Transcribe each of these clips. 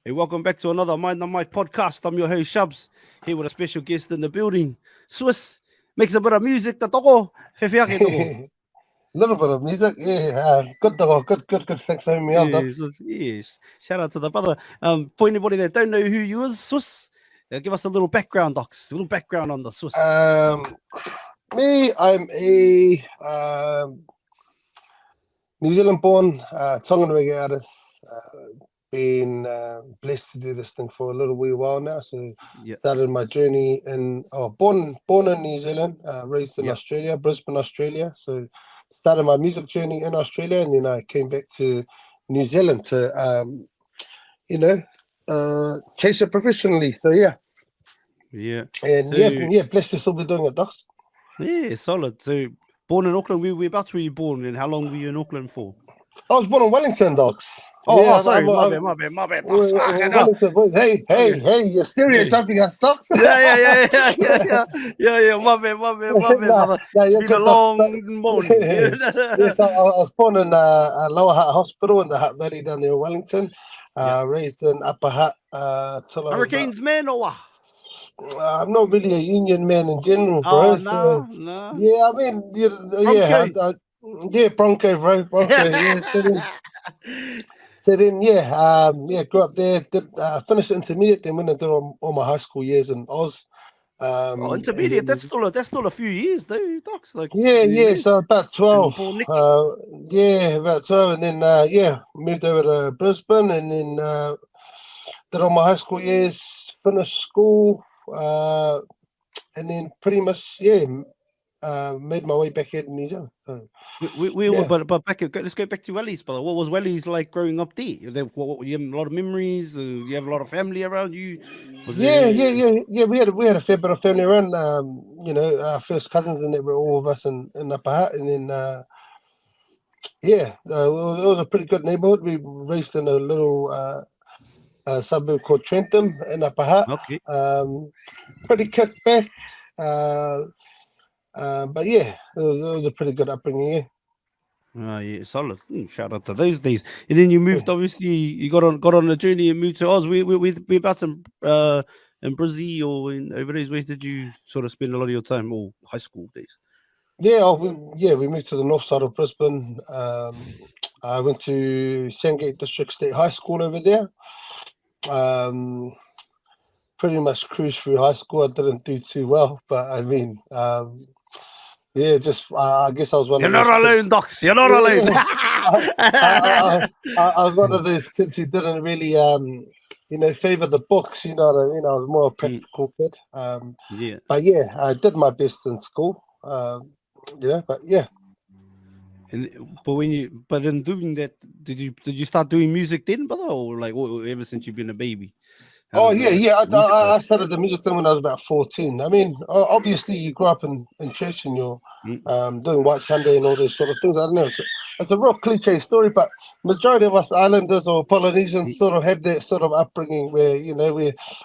Hey, welcome back to another Mind the Mic podcast. I'm your host, Shubz, here with a special guest in the building. Swiss makes a bit of music, the toko. Fefiake toko. Little bit of music, yeah. Good, though. Good. Thanks for having me on, Yes, Docs. Swiss, yes. Shout out to the brother. For anybody that don't know who you is, Swiss, give us a little background, docs. A little background on the Swiss. Me, I'm a New Zealand-born Tongan reggae artist. Been blessed to do this thing for a little wee while now. So Yeah, started my journey born in New Zealand, raised in yeah. Australia, Brisbane, Australia. So started my music journey in Australia, and then I came back to New Zealand to you know chase it professionally. So yeah. Yeah. And So, yeah, blessed to still be doing it, Docs. yeah, solid. So, born in Auckland, whereabouts were you born and how long were you in Auckland for? I was born in Wellington, Docs. Oh, Yeah, sorry. My bad, docs. Fucking hell. Wellington, boys. Hey, you're Okay. stereotyping us, Docs. Yeah. My bad, nah, brother. nah, It's you're been a good, Docs. long morning. Yes, I was born in Lower Hutt Hospital in the Hutt Valley down there in Wellington. Yeah. Raised in Upper Hutt till I was about. Hurricanes, man, or what? I'm not really a union man in general, Oh, bro. So no. yeah, I mean, yeah, Bronco. yeah, Bronco, bro, Bronco. Yeah, so then, grew up there. Did finished intermediate, then went and did all my high school years in Oz. Oh, And intermediate. then That's still a few years, though, docs. Like, yeah. So about and 12. before Nick. Yeah, about 12, and then moved over to Brisbane, and then did all my high school years. Finished school, and then pretty much made my way back here to New Zealand. So, We yeah. but back. Let's go back to Wellies, brother. What was Wellies like growing up there? You have a lot of memories. You have a lot of family around you. Was there? Yeah. We had a fair bit of family around. Our first cousins and that were all of us in Upper Hutt, and then it was a pretty good neighbourhood. We raised in a little suburb called Trentham in Upper Hutt. Okay. Pretty kicked back, uh, but yeah, it was a pretty good upbringing. Yeah. Yeah, solid. Shout out to those days. And then you moved. Obviously, you got on a journey and moved to Oz. We about in Brazil or in over those ways. Did you sort of spend a lot of your time or high school days? We moved to the north side of Brisbane. I went to Sandgate District State High School over there. Um, Pretty much cruised through high school. I didn't do too well, but I mean, just I guess I was one You're of not those alone, kids. Docs. You're not alone. Yeah, I was one of those kids who didn't really, favor the books. You know what I mean? I was more a Mm, practical kid. yeah. But yeah, I did my best in school. But yeah. But in doing that, did you start doing music then, brother, or like ever since you've been a baby? How Oh does it like yeah. music I wise? started the music thing when I was about 14. I mean, obviously you grew up in church and you're Mm, doing White Sunday and all those sort of things. I don't know. It's a real cliche story, but majority of us Islanders or Polynesians mm, sort of have that sort of upbringing where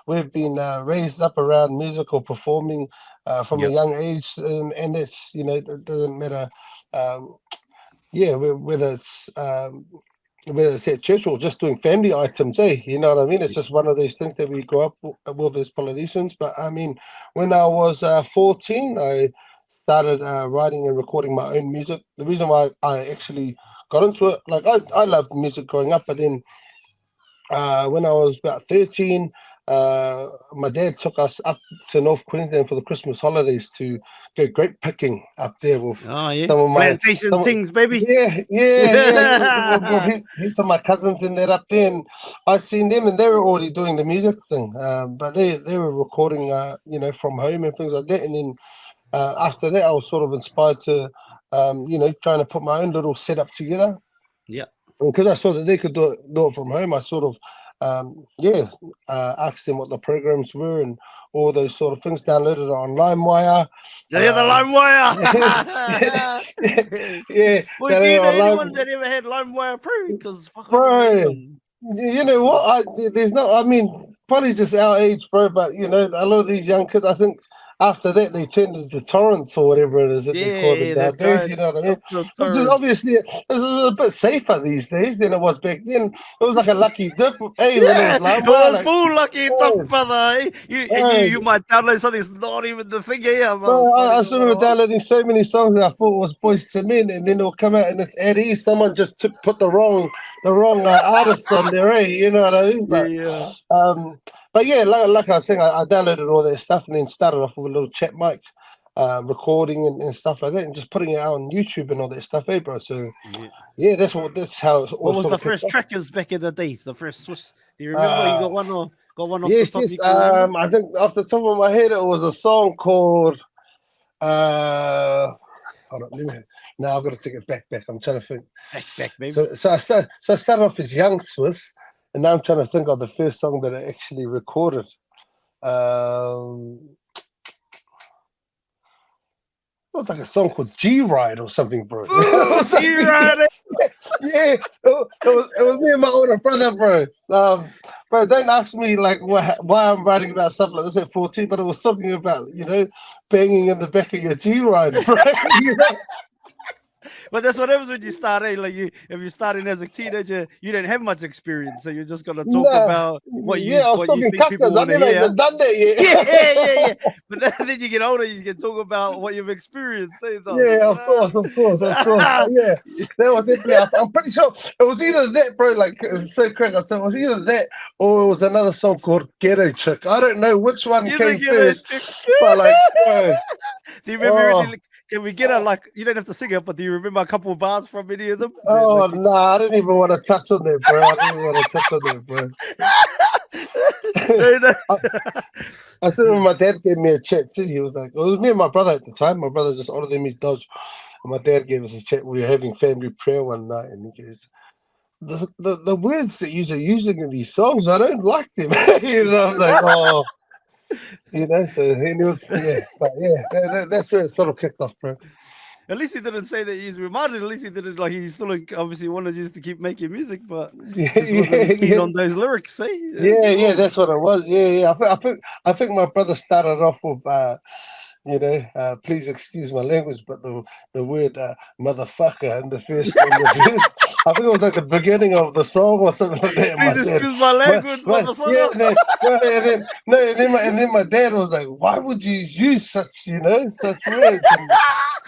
we've been raised up around music or performing from a yeah. young age, and it's it doesn't matter. Um, whether it's at church or just doing family items, you know what I mean? It's just one of those things that we grew up with as Polynesians. But I mean, when I was 14, I started writing and recording my own music. The reason why I actually got into it, like I loved music growing up, but then when I was about 13, my dad took us up to North Queensland for the Christmas holidays to go grape picking up there with Oh yeah. some of my Plantation some things, baby. with heaps of my cousins in there up there, and I seen them, and they were already doing the music thing, but they were recording, from home and things like that. And then after that, I was sort of inspired to, trying to put my own little setup together. Yeah. And because I saw that they could do it from home, I sort of, asked them what the programs were and all those sort of things. Downloaded it on LimeWire. Yeah, the lime wire. Yeah, Boy, do downloaded you it know on anyone Lime. that ever had lime wire pro? Because fuck, I don't know Bro, anyone. you know what? There's no. I mean, probably just our age, bro. But a lot of these young kids, I think after that they turned into torrents or whatever it is that they call them Yeah, that's nowadays. right. You know what I mean? The Which is torrent. obviously it's a bit safer these days than it was back then. It was like a lucky dip, hey, when it Yeah, was it lama, was like, full lucky tough, oh, brother. Eh? oh, You might download something that's not even the thing here, brother. bro, It's not I even still remember what I want. downloading so many songs that I thought was Boys to Men, and then it'll come out and it's Eddie. Someone just put the wrong artist on there, eh? You know what I mean? Yeah. But yeah, like I was saying, I downloaded all that stuff and then started off with a little chat mic, recording and stuff like that, and just putting it out on YouTube and all that stuff, eh, bro? So Yeah. yeah, that's how it all What was sort the of kicked first off. trackers back in the days? The first Swiss. Do you remember? You Uh, got one off the yes, top yes. you can remember? I think off the top of my head, it was a song called. Hold on, now I've got to take it back. I'm trying to think. Back, baby. So I started off as Young Swiss, and now I'm trying to think of the first song that I actually recorded. It was like a song called G Ride or something, bro. Ooh, G-Ride. Yeah, it was me and my older brother, bro. Bro, don't ask me like why I'm writing about stuff like this at 14, but it was something about banging in the back of your G Ride, bro. But that's what happens when you start, eh? Like if you're starting as a teenager, you didn't have much experience, so you're just gonna talk Nah, about what yeah, I was you talking think people cactus. I want to never hear. even done that yet. Yeah. But then you get older, you can talk about what you've experienced. Eh, dog? Yeah, of course. But yeah, that was definitely. I'm pretty sure it was either that, bro. Like it's so correct. So it was either that or it was another song called Ghetto Chick. I don't know which one You came think you're first, but like, bro, do you remember oh, any? Can we get a you don't have to sing it, but do you remember a couple of bars from any of them? oh nah, I didn't even want to touch on that, bro. I didn't even want to touch on that, bro. I still remember my dad gave me a check too. He was like, it was me and my brother at the time. My brother just older than me, Dodge. And my dad gave us a check. We were having family prayer one night, and he goes, the words that you're using in these songs, I don't like them. I'm like, oh, so he was, but that's where it sort of kicked off, bro. At least he didn't say that he's reminded. At least he didn't he still obviously wanted you to keep making music, but just wasn't keen on those lyrics. Eh? Yeah, that's what it was. Yeah. I think my brother started off with please excuse my language, but the word motherfucker in the first. I think it was like the beginning of the song or something like that. Please excuse my language, motherfucker. Yeah, and then my dad was like, "Why would you use such such words?"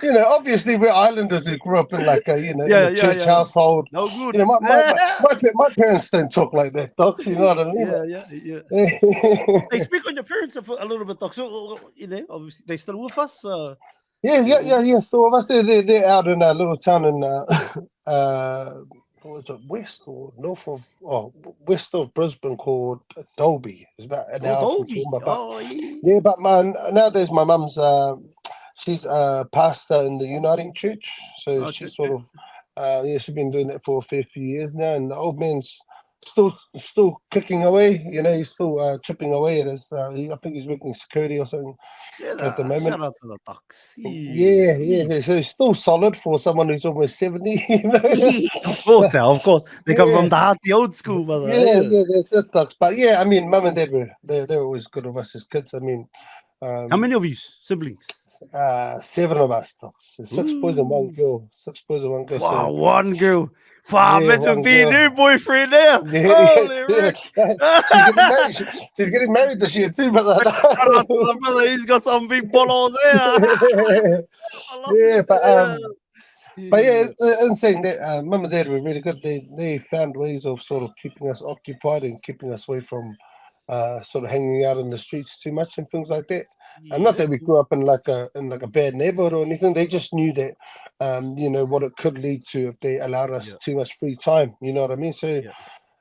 And, obviously we're islanders who grew up in like a in a church household. No good. My parents don't talk like that, docs. You know what I mean? Yeah. Hey, speak on your parents a little bit, doc. So obviously they still with us. Yeah. So of us, they're out in a little town in what was it, west or north of west of Brisbane called Dolby. It's about an hour from Toowoomba. But nowadays my mum's she's a pastor in the Uniting Church, so she's sort of she's been doing that for a fair few years now, and the old man's still kicking away. He's still chipping away at his. I think he's working security or something at the moment. Shout out to the ducks. Yeah. So he's still solid for someone who's almost 70. Of course. They come from the old school, brother. Yeah, that's it, ducks. But yeah, I mean, mum and dad they're always good of us as kids. I mean, how many of you siblings? 7 of us, ducks. 6 boys and 1 girl. 6 boys and 1 girl. Wow, 1 girl. Wow, imagine being new boyfriend there. Holy she's getting married this year too, brother. Brother, he's got some big bolos there. But in saying that, mum and dad were really good. They found ways of sort of keeping us occupied and keeping us away from sort of hanging out in the streets too much and things like that. And not that we grew up in like a bad neighborhood or anything. They just knew that what it could lead to if they allowed us too much free time. You know what I mean? So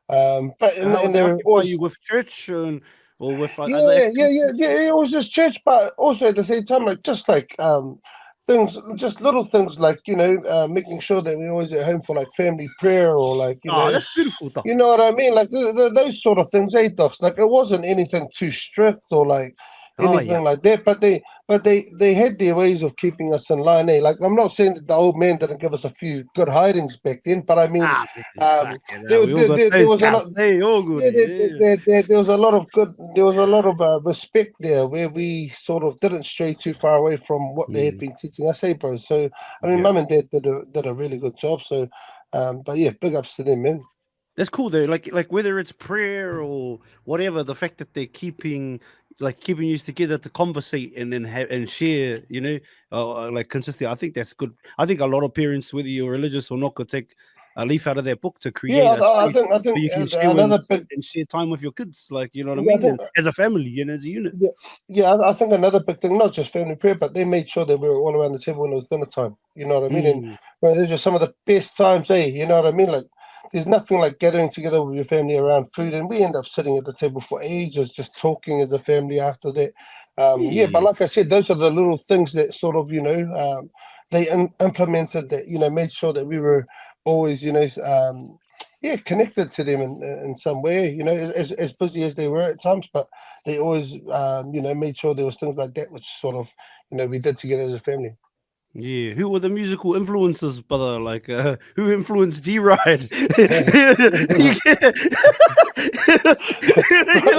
but and they were always you with church or with it was just church, but also at the same time just things, just little things like making sure that we're always at home for like family prayer or like that's beautiful, doc. You know what I mean? Like those sort of things, docs. Like it wasn't anything too strict or like anything like that. But they had their ways of keeping us in line. Eh? Like I'm not saying that the old man didn't give us a few good hidings back then, but I mean, fuck there, we all got there those was a cats. lot. Hey, all good. There was a lot of good. There was a lot of respect there, where we sort of didn't stray too far away from what they had been teaching us, bro. So I mean, mum and dad did a really good job. So, but yeah, big ups to them, man. That's cool though. Like whether it's prayer or whatever, the fact that they're keeping you together to conversate and then and share, like consistently. I think that's good. I think a lot of parents, whether you're religious or not, could take a leaf out of their book to create Yeah, a space I where think you can share another big. and share time with your kids. Like you know what I Yeah, I mean, think and as a family and as a unit. I think another big thing, not just family prayer, but they made sure that we were all around the table when it was dinner time. You know what I mean? And well, those are some of the best times, you know what I mean? Like, there's nothing like gathering together with your family around food, and we end up sitting at the table for ages, just talking as a family after that. But like I said, those are the little things that sort of, they implemented that, made sure that we were always, connected to them in some way, as busy as they were at times, but they always, made sure there was things like that, which sort of, we did together as a family. Yeah, who were the musical influences, brother? Like, who influenced G Ride? you get, you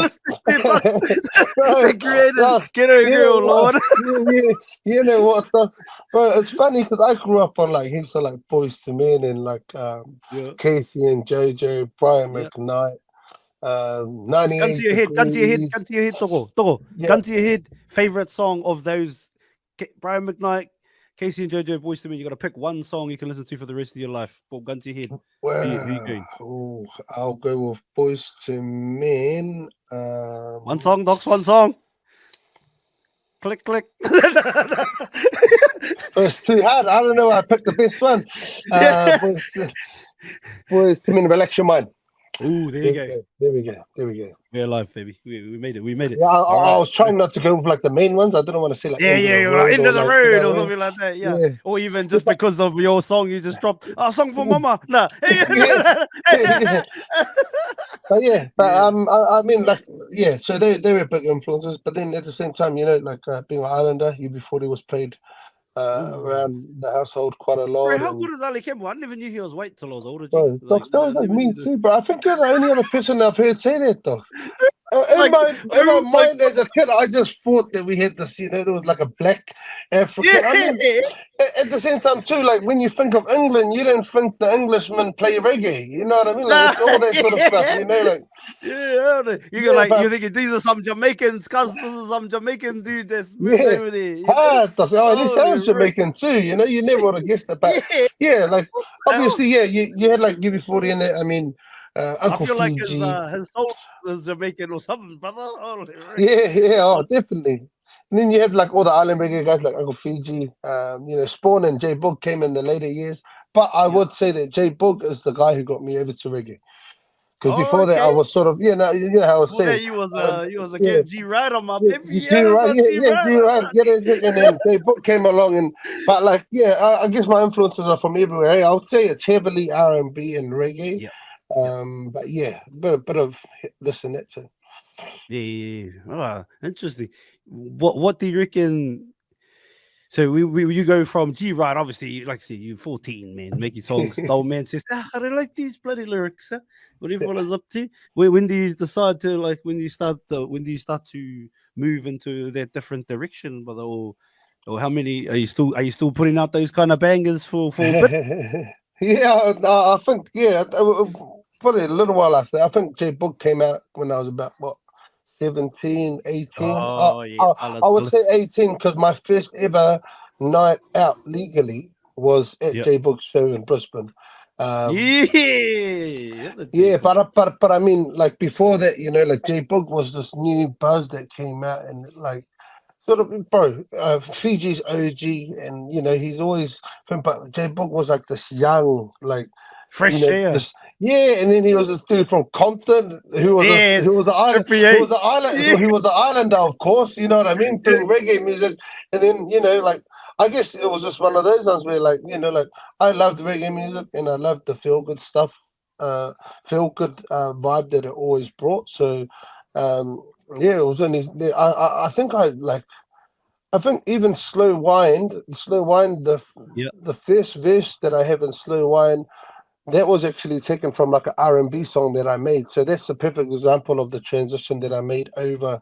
listen to they created Get a Girl, Lord. You know what, though? Bro, it's funny because I grew up on like heaps of like Boys to Men and like Casey and JoJo, Brian McKnight, Gun 98 to your head, gun to your head, gun Degrees. to your head, Togo. Gun to your head. Favorite song of those Brian McKnight, Casey and JoJo, Boys to Men. You got to pick one song you can listen to for the rest of your life. Well, gun to your head. Who you going? I'll go with Boys to Men. One song, Docs, one song. Click, click. It's too hard. I don't know. I picked the best one. Boys to Men, Relax Your Mind. Oh, there you go. There we go. We're alive, baby. We made it. Yeah, I was trying not to go with like the main ones. I didn't want to say like End of the road or something like that. Yeah. Or even just because of your song you just dropped. A song for mama. Nah. I mean, like, so they were big influences, but then at the same time, like being an Islander, UB40 was played around the household quite a lot. Bro, how good is Ali Kembo? I never knew he was white till I was older. Bro, Doc, that was like me too, bro. I think you're the only other person I've heard say that, Doc. In my mind as a kid, I just thought that we had this, there was like a black African. Yeah. I mean, at the same time, too, like when you think of England, you don't think the Englishmen play reggae. You know what I mean? Like it's all that sort of stuff, like. You're thinking these are some Jamaicans, cuz this is some Jamaican dude that's over there. This sounds Jamaican too, you never would have guessed it. But like obviously, you had like UB40 in there. I mean, Uncle I feel Fiji. like his soul is Jamaican or something, brother. Definitely. And then you had like all the island reggae guys like Uncle Fiji, Spawn and J Boog came in the later years. But I would say that J Boog is the guy who got me over to reggae. Because before that, I was sort of, you know how I was saying. You was a G Ride on my baby. G Ride. And then J Boog came along, but like, I guess my influences are from everywhere. I would say it's heavily R&B and reggae. Yeah. But bit of this and that too. Yeah. Oh, interesting. What do you reckon? So you go from G Ride, obviously, like I said, you're 14, man, making songs. The old man says, I don't like these bloody lyrics. What everyone is up to. When do you decide to when do you start to move into that different direction, brother? Or how many are you still putting out those kind of bangers for a bit? I think probably a little while after. I think J Boog came out when I was about 17, 18. I would say 18 because my first ever night out legally was at J Boog's show in Brisbane. But I mean, like before that, like J Boog was this new buzz that came out, and like sort of, bro, Fiji's OG, and he's always. But J Boog was like this young, like fresh air. And then he was this dude from Compton who was an islander, of course. You know what I mean? Doing reggae music, and then like I guess it was just one of those ones where like I loved reggae music and I loved the feel good stuff, vibe that it always brought. So Yeah, it was only. I think I think even slow wind, Yeah. the first verse that I have in slow wind, that was actually taken from like an R&B song that I made. So that's a perfect example of the transition that I made over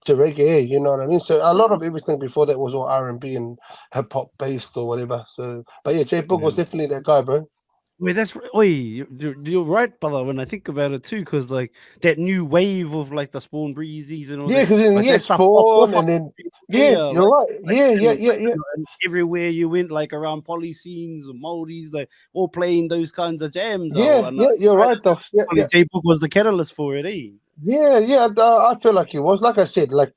to reggae. You know what I mean? So a lot of everything before that was all R&B and hip hop based or whatever. So, but yeah, J Boog was definitely that guy, bro. Wait, you're right, brother. When I think about it too, because like that new wave of like the Spawn Breezies and all Yeah, that, because then like yeah, that stuff popped off Spawn, on and then yeah, yeah, you're right. like Yeah, yeah, yeah, yeah. and everywhere you went, like around poly scenes and moldies, like all playing those kinds of jams. Yeah, And yeah, you're right, Doc. Yeah, probably yeah. J Book was the catalyst for it, eh? Yeah, yeah, I feel like it was. Like I said, like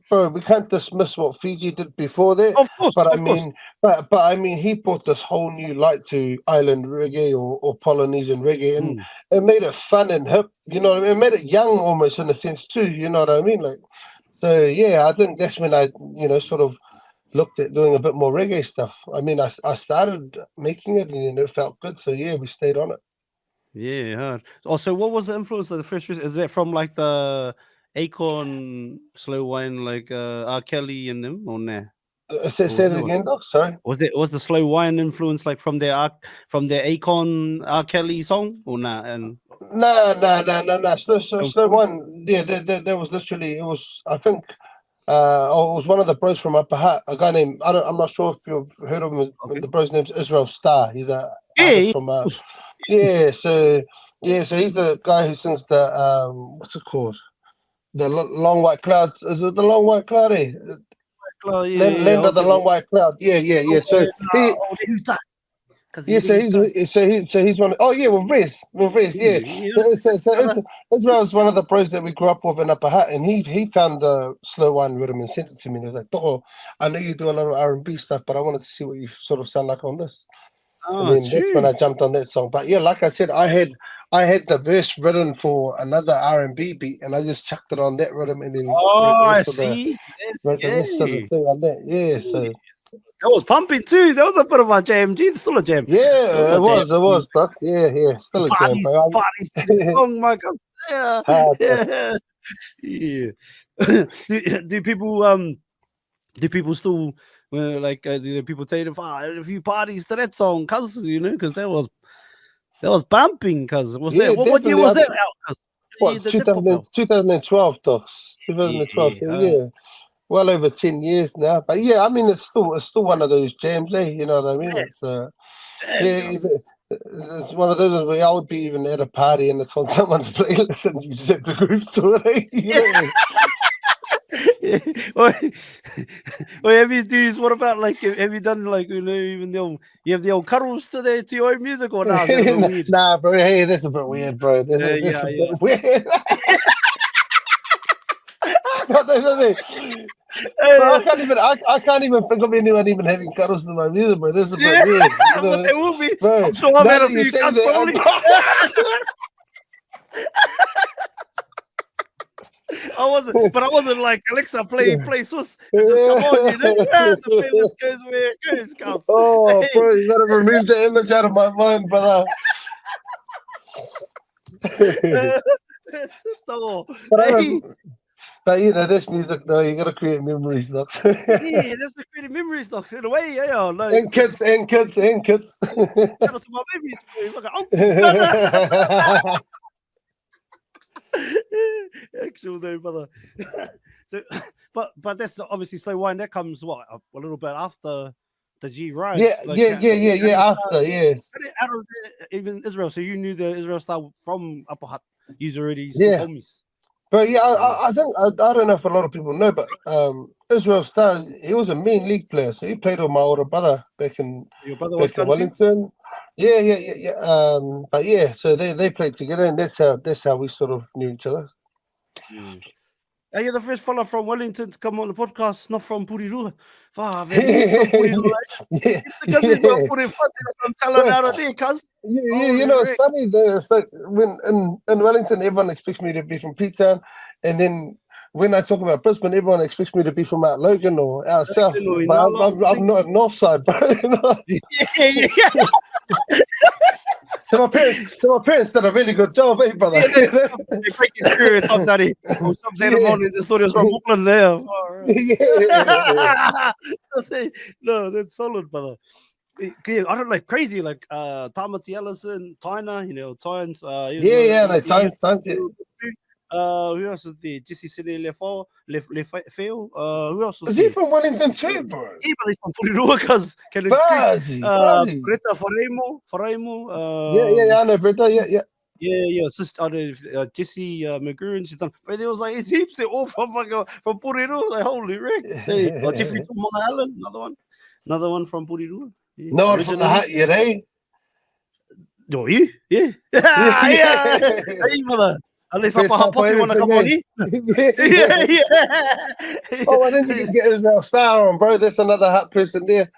bro, we can't dismiss what Fiji did before that. Of course, But I of course. mean, but I mean, he brought this whole new light to island reggae or Polynesian reggae, and Mm. it made it fun and hip. You know what I mean? It made it young almost in a sense too. You know what I mean? Like, so yeah, I think that's when I, sort of looked at doing a bit more reggae stuff. I mean, I started making it and it felt good. So yeah, we stayed on it. Yeah, hard. Also, what was the influence of the first? Is that from like the Acorn slow wine, like R. Kelly and them, or nah? Or Say was that that again, Doc. Sorry. was the slow wine influence like from from their Akon R. Kelly song or not? And No. Slow from one. Yeah, there was literally. It was. I think. It was one of the bros from Upper Hutt. A guy named. I'm not sure if you've heard of him. okay, The bro's name's Israel Star. He's a yeah, artist yeah, from. of course. Yeah. So he's the guy who sings the what's it called? The long white clouds. Is it the long white cloud? Oh, yeah, yeah, Land of the okay. long white cloud. Yeah. So he. Who's that? Because Yeah, so he's one. Oh yeah, with Riz, yeah. yeah, So Israel's one of the pros that we grew up with in Upper Hutt, and he found the slow wine rhythm and sent it to me. And he was like, "Oh, I know you do a lot of R&B stuff, but I wanted to see what you sort of sound like on this." And oh, then that's when true. I jumped on that song. But yeah, like I said, I had the verse written for another R&B beat, and I just chucked it on that rhythm, and then wrote Oh, the I rest of the see. wrote the rest of the Yeah. thing on that. Yeah, so. That was pumping too. That was a bit of a jam. Gee, it's still a jam. Still Yeah, a jam. it was, Dux. Yeah, still a jam, Parties, bro. parties to the song, my cousin. Yeah, Hard, yeah, yeah. do people still do people tell you a few parties to that song, cuz because that was bumping, cuz was yeah, that what year definitely. was that out? Cuz What, the pop out. 2012, Dux. 2012. Yeah, So yeah, well over 10 years now. But yeah, I mean, it's still one of those jams, eh? You know what I mean? yeah, It's damn, yeah, cuz. it's one of those where I would be even at a party and it's on someone's playlist and you just have to group to it. Eh? You know what I mean? Yeah. Or have you dudes? What about like have you done like even you have the old cuddles to your own music or now? Is that a bit weird? Nah, bro. Hey, that's a bit weird, bro. That's Yeah, a yeah. bit weird. But I can't even think of anyone even having cuddles to my music, bro. This is a bit Yeah, weird, you but know, there will be. bro. I'm sure I've Now had a that you few say cuts probably. that, I wasn't like Alexa play Sus. Just come on, the playlist goes where it goes, cuz. oh, bro, you gotta remove the image out of my mind, brother. Hey. But you know, this music though, you gotta create memories, though. Yeah, that's the creative memories, docs. In a way, yeah. Like, and kids. shout out to my babies, like an uncle. Actual name, brother. So, but that's obviously slow wine. That comes what a little bit after the G Rise. Yeah. After, yes. Out of even Israel. So you knew the Israel style from Upper Hutt. He's already Yeah. homies. But yeah, I think I don't know if a lot of people know, but Israel Star, he was a main league player, so he played with my older brother back in Your brother was Wellington. Yeah. But yeah, so they played together, and that's how we sort of knew each other. Mm. Are you the first fella from Wellington to come on the podcast? Not from Purirua. I'm telling out of there, cuz. Yeah, you know, it's funny though. It's like when in Wellington, everyone expects me to be from P-Town, and then when I talk about Brisbane, everyone expects me to be from Mount Logan or out south. But I'm not North Side, bro. You know? Yeah. So my parents did a really good job, eh, brother? They break these stereotypes out of some ceremony. The studios from Brooklyn there. No, that's solid, brother. I don't like crazy like Tamati Ellison, Tyner, Tynes. No, times, yeah. Who else is there? Jesse City Lefeo. Who else was Is there? he from Wellington too, bro? Yeah, but he's from Purirua, cuz Bazi. Greta Faremo. I know, Brita. Yeah. Yeah, sister, Jesse McGurn. She's done, but there was like it's heaps. They're all from Purirua. Like holy Rick. Jeffrey from Mama Allen, another one from Purirua. Yeah. No one from the hut yet, eh? Oh, you? Yeah. Yeah. Hey, brother. Unless I want to come on here. Yeah. Oh, I think you can get Israel Star on, bro. There's another hut person there.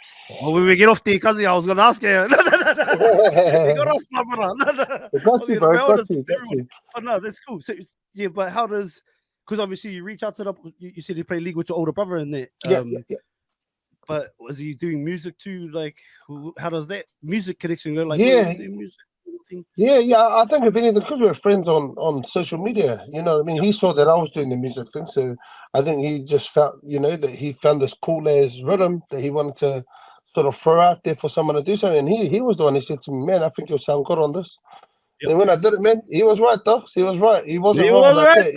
Oh, when we get off there, cousin, I was going to ask you. No. You got us, my brother. Got you, bro. Got you. Oh, no, that's cool. So, yeah, but how does, because obviously you reach out to you said you play league with your older brother in there. Yeah. But was he doing music too? Like, how does that music connection go? Like, music. Yeah. I think if anything, because we were friends on social media, you know what I mean? He saw that I was doing the music thing. So I think he just felt, that he found this cool as rhythm that he wanted to sort of throw out there for someone to do something. And he was the one who said to me, man, I think you'll sound good on this. Yep. And when I did it, man, he was right, Docs. He was right. He wasn't wrong about that,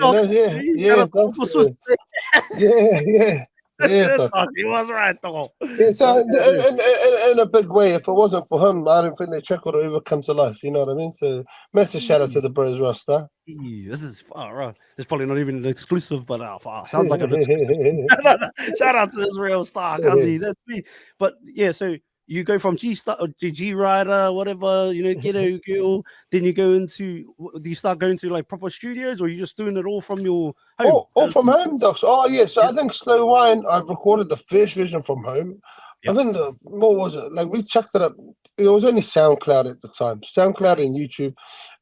Yeah. Yeah, he was right though. Yeah, so in a big way, if it wasn't for him, I don't think the track would have ever come to life. You know what I mean? So massive shout out to the bros, Rasta. This is far right. It's probably not even an exclusive, but sounds like an exclusive. Shout out to Israel Star, cuz that's me. But yeah, so you go from G Rider, whatever, Ghetto Girl. Then you go into. Do you start going to like proper studios, or are you just doing it all from your home? All from home, Docs. Oh yeah. So I think Slow Wine. I've recorded the first version from home. Yep. I think what was it? Like we chucked it up. It was only SoundCloud at the time, SoundCloud and YouTube,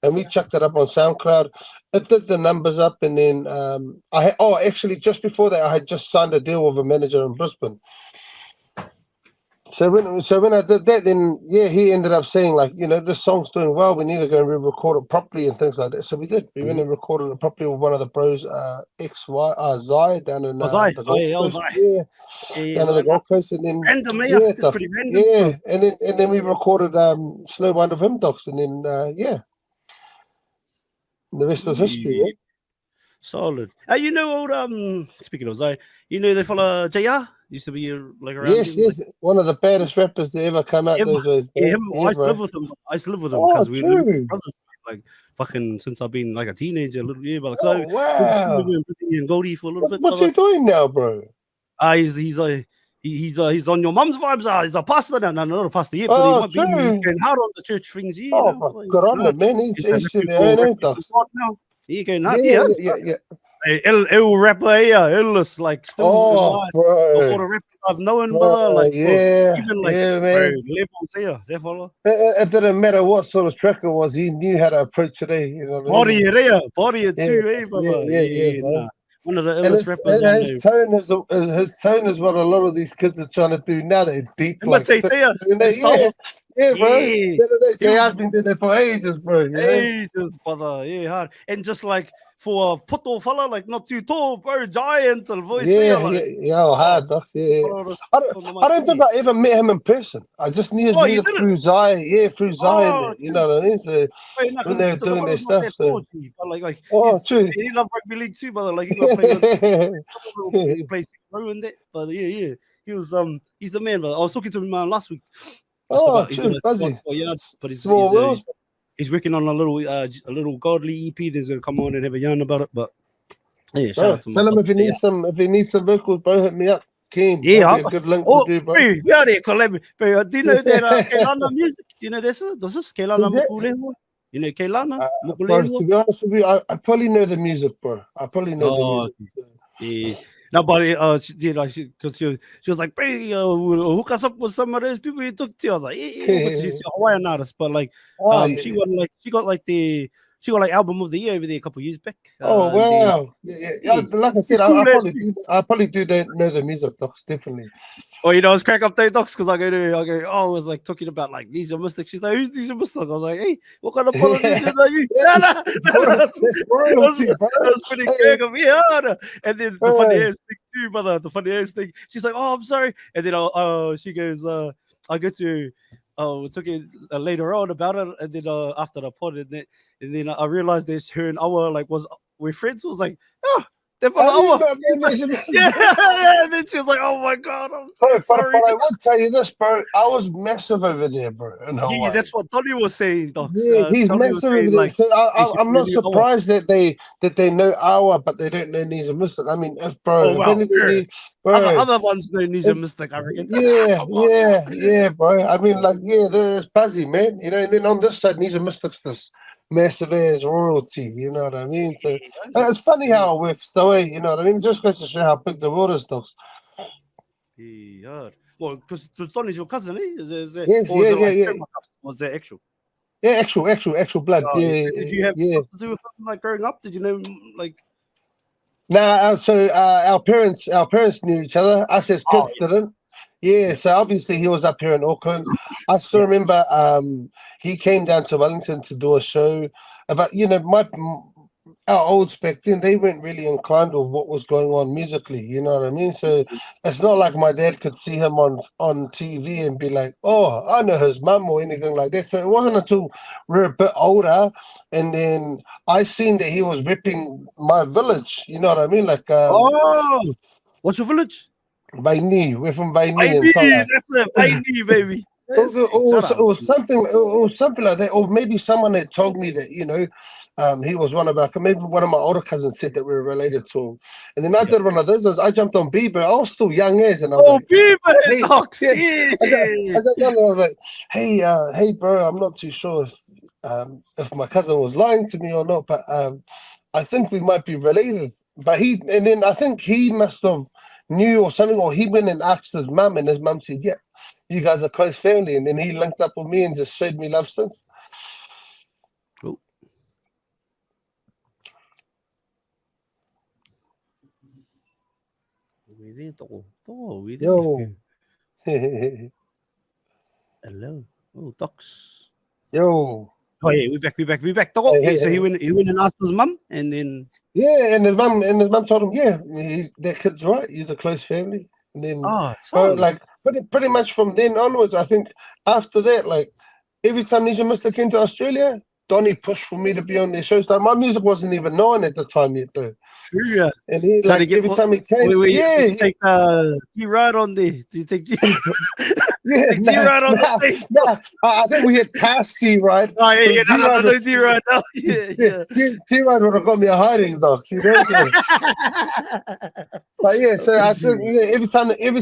and we chucked it up on SoundCloud. It did the numbers up, and then actually just before that, I had just signed a deal with a manager in Brisbane. So when I did that, then he ended up saying like, this song's doing well. We need to go and re-record it properly and things like that. So we did. We went and recorded it properly with one of the bros, Zai down in the Gold Coast. Down in the Gold Coast, and then random, pretty random. And then we recorded Slow Wine of him, Docs, and then the rest is history. Yeah? Solid. Old speaking of Zai, they follow JR. Used to be like around. Yes, one of the baddest rappers that ever come out those days. I used to live with him. Oh, true. Like fucking since I've been like a teenager, a little but wow. In Goldie for a little bit. What's he doing now, bro? He's on your mum's vibes. He's a pastor now. No, not a pastor yet, but he might be going hard on the church things. Good on him, man. He's there, ain't he going hard. Yeah. El rapper here, Ellis, like still bro. all the rappers I've known, brother. Like even like man. levels here, they follow. It didn't matter what sort of track it was, he knew how to approach it. Body it too, brother. Yeah. One of the Ellis rappers. His tone is what a lot of these kids are trying to do now. They're deep. Like, bro. I've been doing that for ages, bro. Ages, brother. Yeah, hard. And just like for a puto fella, like not too tall, bro, giant voice. Hard, Doc. Yeah. I don't think I ever met him in person. I just knew his music through Zai. Yeah, through Zai. You know what I mean? So when they were doing their stuff. True. He loved rugby league too, brother. Like he plays ruined it. But yeah. He was he's the man, brother. I was talking to him last week. True, Buzzy. But Small world. He's working on a little godly EP. There's gonna come on and have a yarn about it. But yeah, shout out to tell him if he needs some vocals, bro, hit me up. Keen. Yeah, a good link to do, bro. We are there, collab. Bro, do you know that Kelana music? Do you know this? Does this Kelana Mukuleho? You know Kelana Mukuleho? To be honest with you, I probably know the music, bro. I probably know the music. Yeah. Nobody, because she was like, "Hey, hook us up with some of those people you took to." I was like, "Yeah," but she's a Hawaiian artist, but like, she got like the She got like album of the year over there a couple of years back. Oh And then, wow! Yeah. Like I said, it's cool, I probably do know the music, docs, definitely. Oh, you know, it's crack up day docs because I go, oh, I was like talking about like Nisha Mystic. She's like, who's Nisha Mystic? I was like, hey, what kind of politician are you? That's royalty, bro. That was pretty crack up, yeah. And then the funniest thing too, brother, the funniest thing, she's like, oh, I'm sorry. And then she goes, I go to we're talking later on about it, and then after the pod, and then I realized that her and our like we're friends. I was like, oh, they're from our. Yeah, and then she was like, oh my god, I'm so sorry. But I would tell you this, bro. I was massive over there, bro. Yeah, that's what Tony was saying, Doc. Yeah, he's massive over there. Like, so I'm not surprised that they know our, but they don't know Nisha Mystic. I mean, if anything, other ones know Nisha Mystic, I reckon. Yeah, bro. I mean, like, yeah, there's Buzzy, man. You know, and then on this side, Nisha Mystic's this massive ass royalty. You know what I mean? So and it's funny how it works, though. You know what I mean? It just goes to show how big the world is, Docs. Yeah. Well, because Tony's your cousin, eh? Yes, yeah. Was that actual? Yeah, actual blood. Yeah. Did you have stuff to do with him, like growing up? Did you know, like? Nah. So our parents knew each other. Us as kids didn't. Yeah, so obviously he was up here in Auckland. I still remember he came down to Wellington to do a show. But you know, our olds back then, they weren't really inclined with what was going on musically, you know what I mean? So it's not like my dad could see him on TV and be like, oh, I know his mum or anything like that. So it wasn't until we're a bit older and then I seen that he was repping my village, you know what I mean? Like, what's your village? Baini. We're from Baini. That's it, Baini, baby. It was something like that, or maybe someone had told me that, you know, he was maybe one of my older cousins said that we were related to him. And then I did one of those. I jumped on Bieber. I was still young as, and I was like, Bieber, I was like, hey, bro, I'm not too sure if my cousin was lying to me or not, but I think we might be related. But then I think he must have knew or something, or he went and asked his mum, and his mum said, yeah, you guys are close family, and then he linked up with me and just showed me love since. Cool. Yo. Hello. Oh, Docs. Yo. Oh yeah, we back. So he went and asked his mum, and then and his mum told him, yeah, that kid's right. He's a close family. And then, like, pretty much from then onwards, I think after that, like, every time Nisha Mystic came to Australia, Donnie pushed for me to be on their shows. Like, my music wasn't even known at the time yet, though. True, yeah. And he, like, every time he came, did you take G-Ride on there? Did you take G-Ride on the stage? No, I think we had passed G-Ride. Oh, yeah, no G-Ride now. Yeah. G-Ride would have got me a hiding box, you know? But yeah, so I think every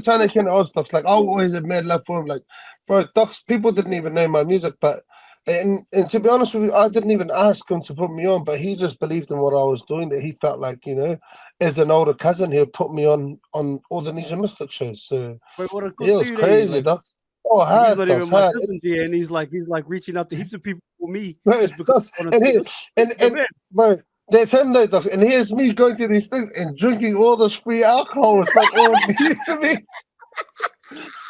time they came to Oz Docs, like, I always had mad love for him. Like, bro, Docs, people didn't even know my music, but and to be honest with you, I didn't even ask him to put me on, but he just believed in what I was doing, that he felt like, you know, as an older cousin, he'll put me on all the Nisha Mystic shows. So it was crazy, like, Doc. Oh, hard, he's not even my cousin, and he's like reaching out to heaps of people for me. Just because and bro, that's him though, Doc. And here's me going to these things and drinking all this free alcohol. It's like all new to me.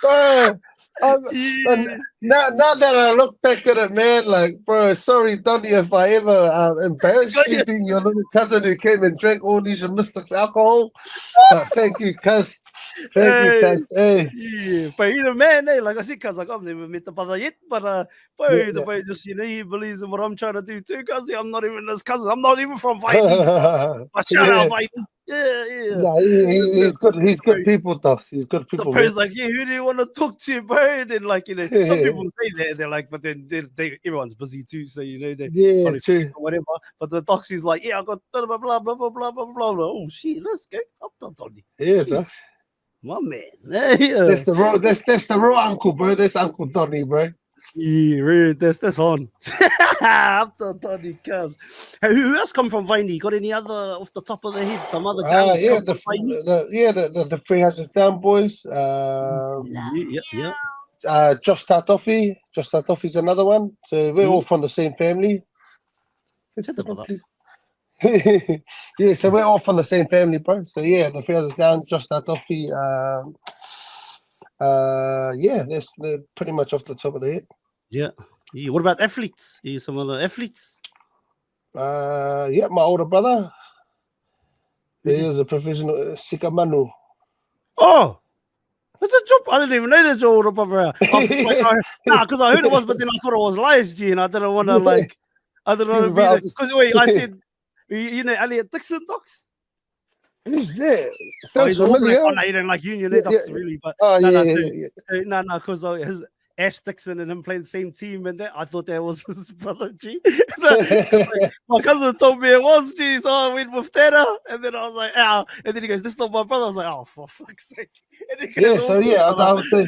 Bro, and now that I look back at it, man, like, bro, sorry, Donnie, if I ever embarrassed you being your little cousin who came and drank all these Mystics alcohol. But thank you, cuz. Thank you, cuz. Hey. Yeah, but he's a man, eh? Like I said, cuz, like, I've never met the brother yet, but the way just, you know, he believes in what I'm trying to do too, cuz. I'm not even his cousin. I'm not even from Vaini. But shout out Vaini. Yeah. No, he's good. He's good people, Docs. He's good people. The like, yeah, who do you want to talk to, bro? And then, like, you know, some people say that, they're like, but then everyone's busy too, so, you know, true. Whatever. But the Docs is like, yeah, I got blah blah blah blah blah blah blah. Oh shit, let's go up to Donnie. Yeah, Docs. My man. Yeah. That's the real uncle, bro. That's Uncle Donnie, bro. Yeah, that's on. After Donnie, cuz. Hey, who else come from Vaini? Got any other off the top of the head? Some other guys? The 3 Houses Down boys. Just Start Offie's another one. So we're all from the same family. Shut the fuck up. Yeah, so we're all from the same family, bro. So yeah, the Feathers down, just that Duffy. Yeah, they're pretty much off the top of the head. Yeah. Yeah. What about athletes? Yeah, some other athletes? Yeah, my older brother. He is a professional Sikamanu. Oh, that's a job. I didn't even know that's your older brother. Because I heard it was, but then I thought it was lies, G, and I didn't want to like. I didn't want to be like. Because wait, I said, you know, Elliot Dixon Docs. Who's there? Oh, Sounds he's all black. familiar. Oh, no, you don't like Union Ducks, really. But Oh, no, yeah. no, because his Ash Dixon and him playing the same team, and that I thought that was his brother, G. My cousin told me it was, G. So I went with Tana, and then I was like, ow. And then he goes, "This is not my brother." I was like, "Oh, for fuck's sake!" And he goes, I would say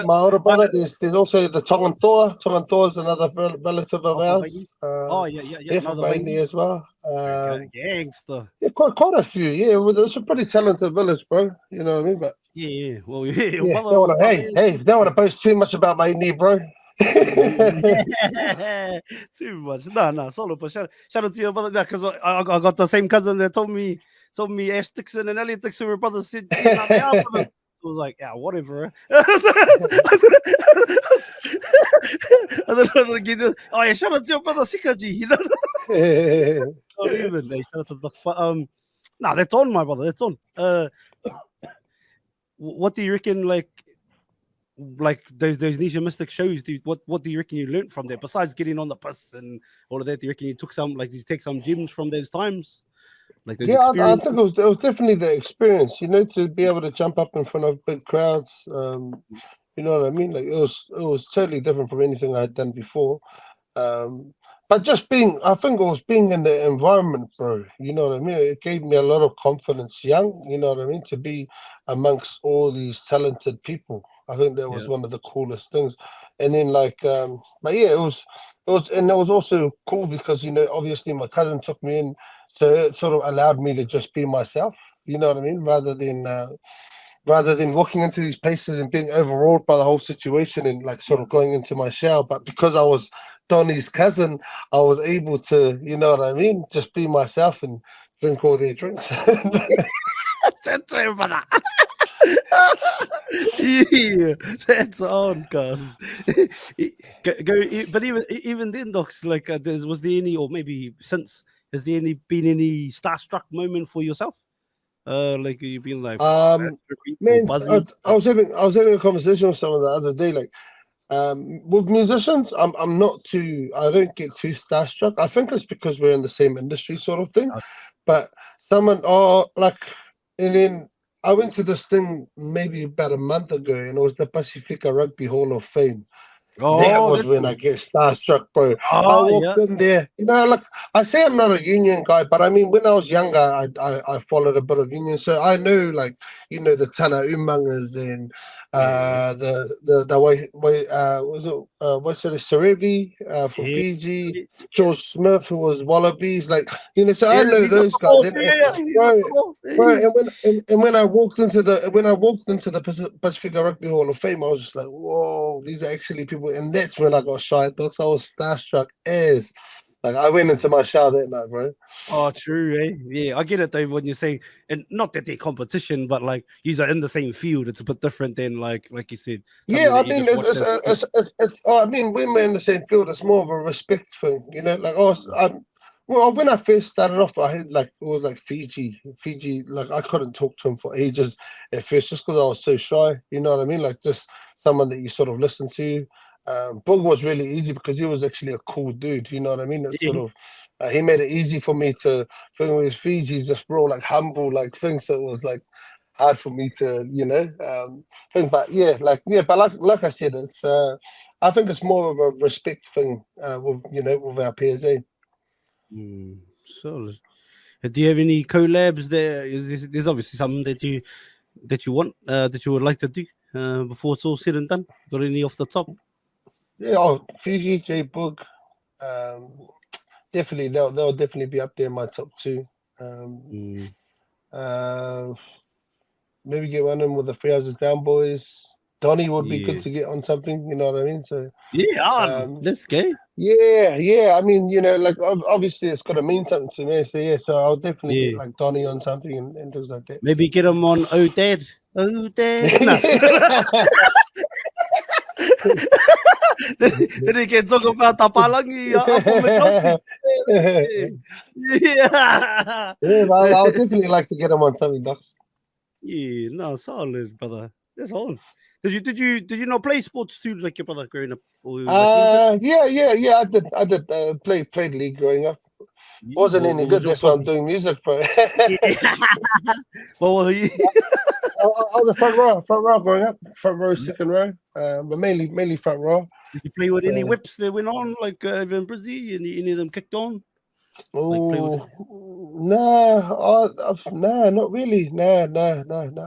my older brother. There's also the Tongan Toa. Tongan Toa is another relative of ours. Yeah, from Vaini as well. Gangster. Yeah, quite a few. Yeah, it's a pretty talented village, bro. You know what I mean? But yeah. Well, don't want to boast too much about my knee, bro. Too much. No, solo. But shout out to your brother there, because I got the same cousin that told me Ash Dixon and Elliot Dixon were brothers. Said, yeah, they are brothers. I was like, yeah, whatever. Oh yeah, shout out to your brother Sikaji. You know? Not even. Shout out to the that's on, my brother. That's on. What do you reckon? Like those Nisha Mystic shows, what do you reckon you learned from there? Besides getting on the bus and all of that, do you reckon you took did you take some gems from those times? Like those I think it was definitely the experience, you know, to be able to jump up in front of big crowds. You know what I mean? Like it was totally different from anything I had done before. But just I think it was being in the environment, bro. You know what I mean? It gave me a lot of confidence young, you know what I mean? To be amongst all these talented people. I think that was one of the coolest things. And then but yeah, it was, and it was also cool because, you know, obviously my cousin took me in, so it sort of allowed me to just be myself, you know what I mean? Rather than walking into these places and being overawed by the whole situation and like sort of going into my shell. But because I was Donnie's cousin, I was able to, you know what I mean, just be myself and drink all their drinks. Yeah, that's on, cuz. But even then, Docs, like, was there any, or maybe since, has there been any starstruck moment for yourself? Like you've been like, man, I was having a conversation with someone the other day, like, with musicians, I don't get too starstruck. I think it's because we're in the same industry, sort of thing. But and then I went to this thing maybe about a month ago, and it was the Pacifica Rugby Hall of Fame. That was when I get starstruck, bro. I walked in there, you know, like I say I'm not a union guy, but I mean, when I was younger, I followed a bit of union, so I know, like, you know, the Tana Umangas and what's it, Serevi from Fiji, George Smith, who was Wallabies, like, you know, so I know those guys. And when I walked into the Pacifica Rugby Hall of Fame, I was just like, whoa, these are actually people. And that's when I got shy, Docs. I was starstruck as, like, I went into my shower that night, bro. Oh, true, eh? Yeah, I get it though when you're saying, and not that they're competition, but like you are in the same field. It's a bit different than like you said. Yeah, I mean, I mean, when we're in the same field, it's more of a respect thing, you know. Like, well, when I first started off, I had it was like Fiji. Like, I couldn't talk to him for ages at first, just because I was so shy. You know what I mean? Like, just someone that you sort of listen to. Bug was really easy because he was actually a cool dude. You know what I mean? It's sort of he made it easy for me to think with Fiji's just real, like, humble, like, thing. So it was like hard for me to, you know, think. But but like I said, it's I think it's more of a respect thing with our peers. So, do you have any collabs there? There's obviously something that you want that you would like to do before it's all said and done. Got any off the top? Yeah, Fiji, J Boog, definitely they'll definitely be up there in my top two. Maybe get one in with the 3 Houses Down boys. Donnie would be good to get on something. You know what I mean? So let's go. Yeah. I mean, like obviously it's got to mean something to me. So yeah, so I'll definitely get Yeah. like Donny on something and things like that. Maybe get him on Oh Dad. Oh Dad. No. Then he can talk about Tapalangi up on McNulty. Yeah. Yeah, but I'll definitely like to get him on something, Doc. Yeah, no, solid, brother. That's all. Did you not play sports too, like your brother growing up, or like a little bit? Yeah. I did played league growing up. Yeah, Wasn't any what was good. your That's why I'm position? doing music, bro. Yeah. What was you? I was front row growing up, front row, second row, but mainly front row. Did you play with any Uh, whips that went on, like even Brizzy? Any of them kicked on? Like play with? oh, nah, not really. Nah.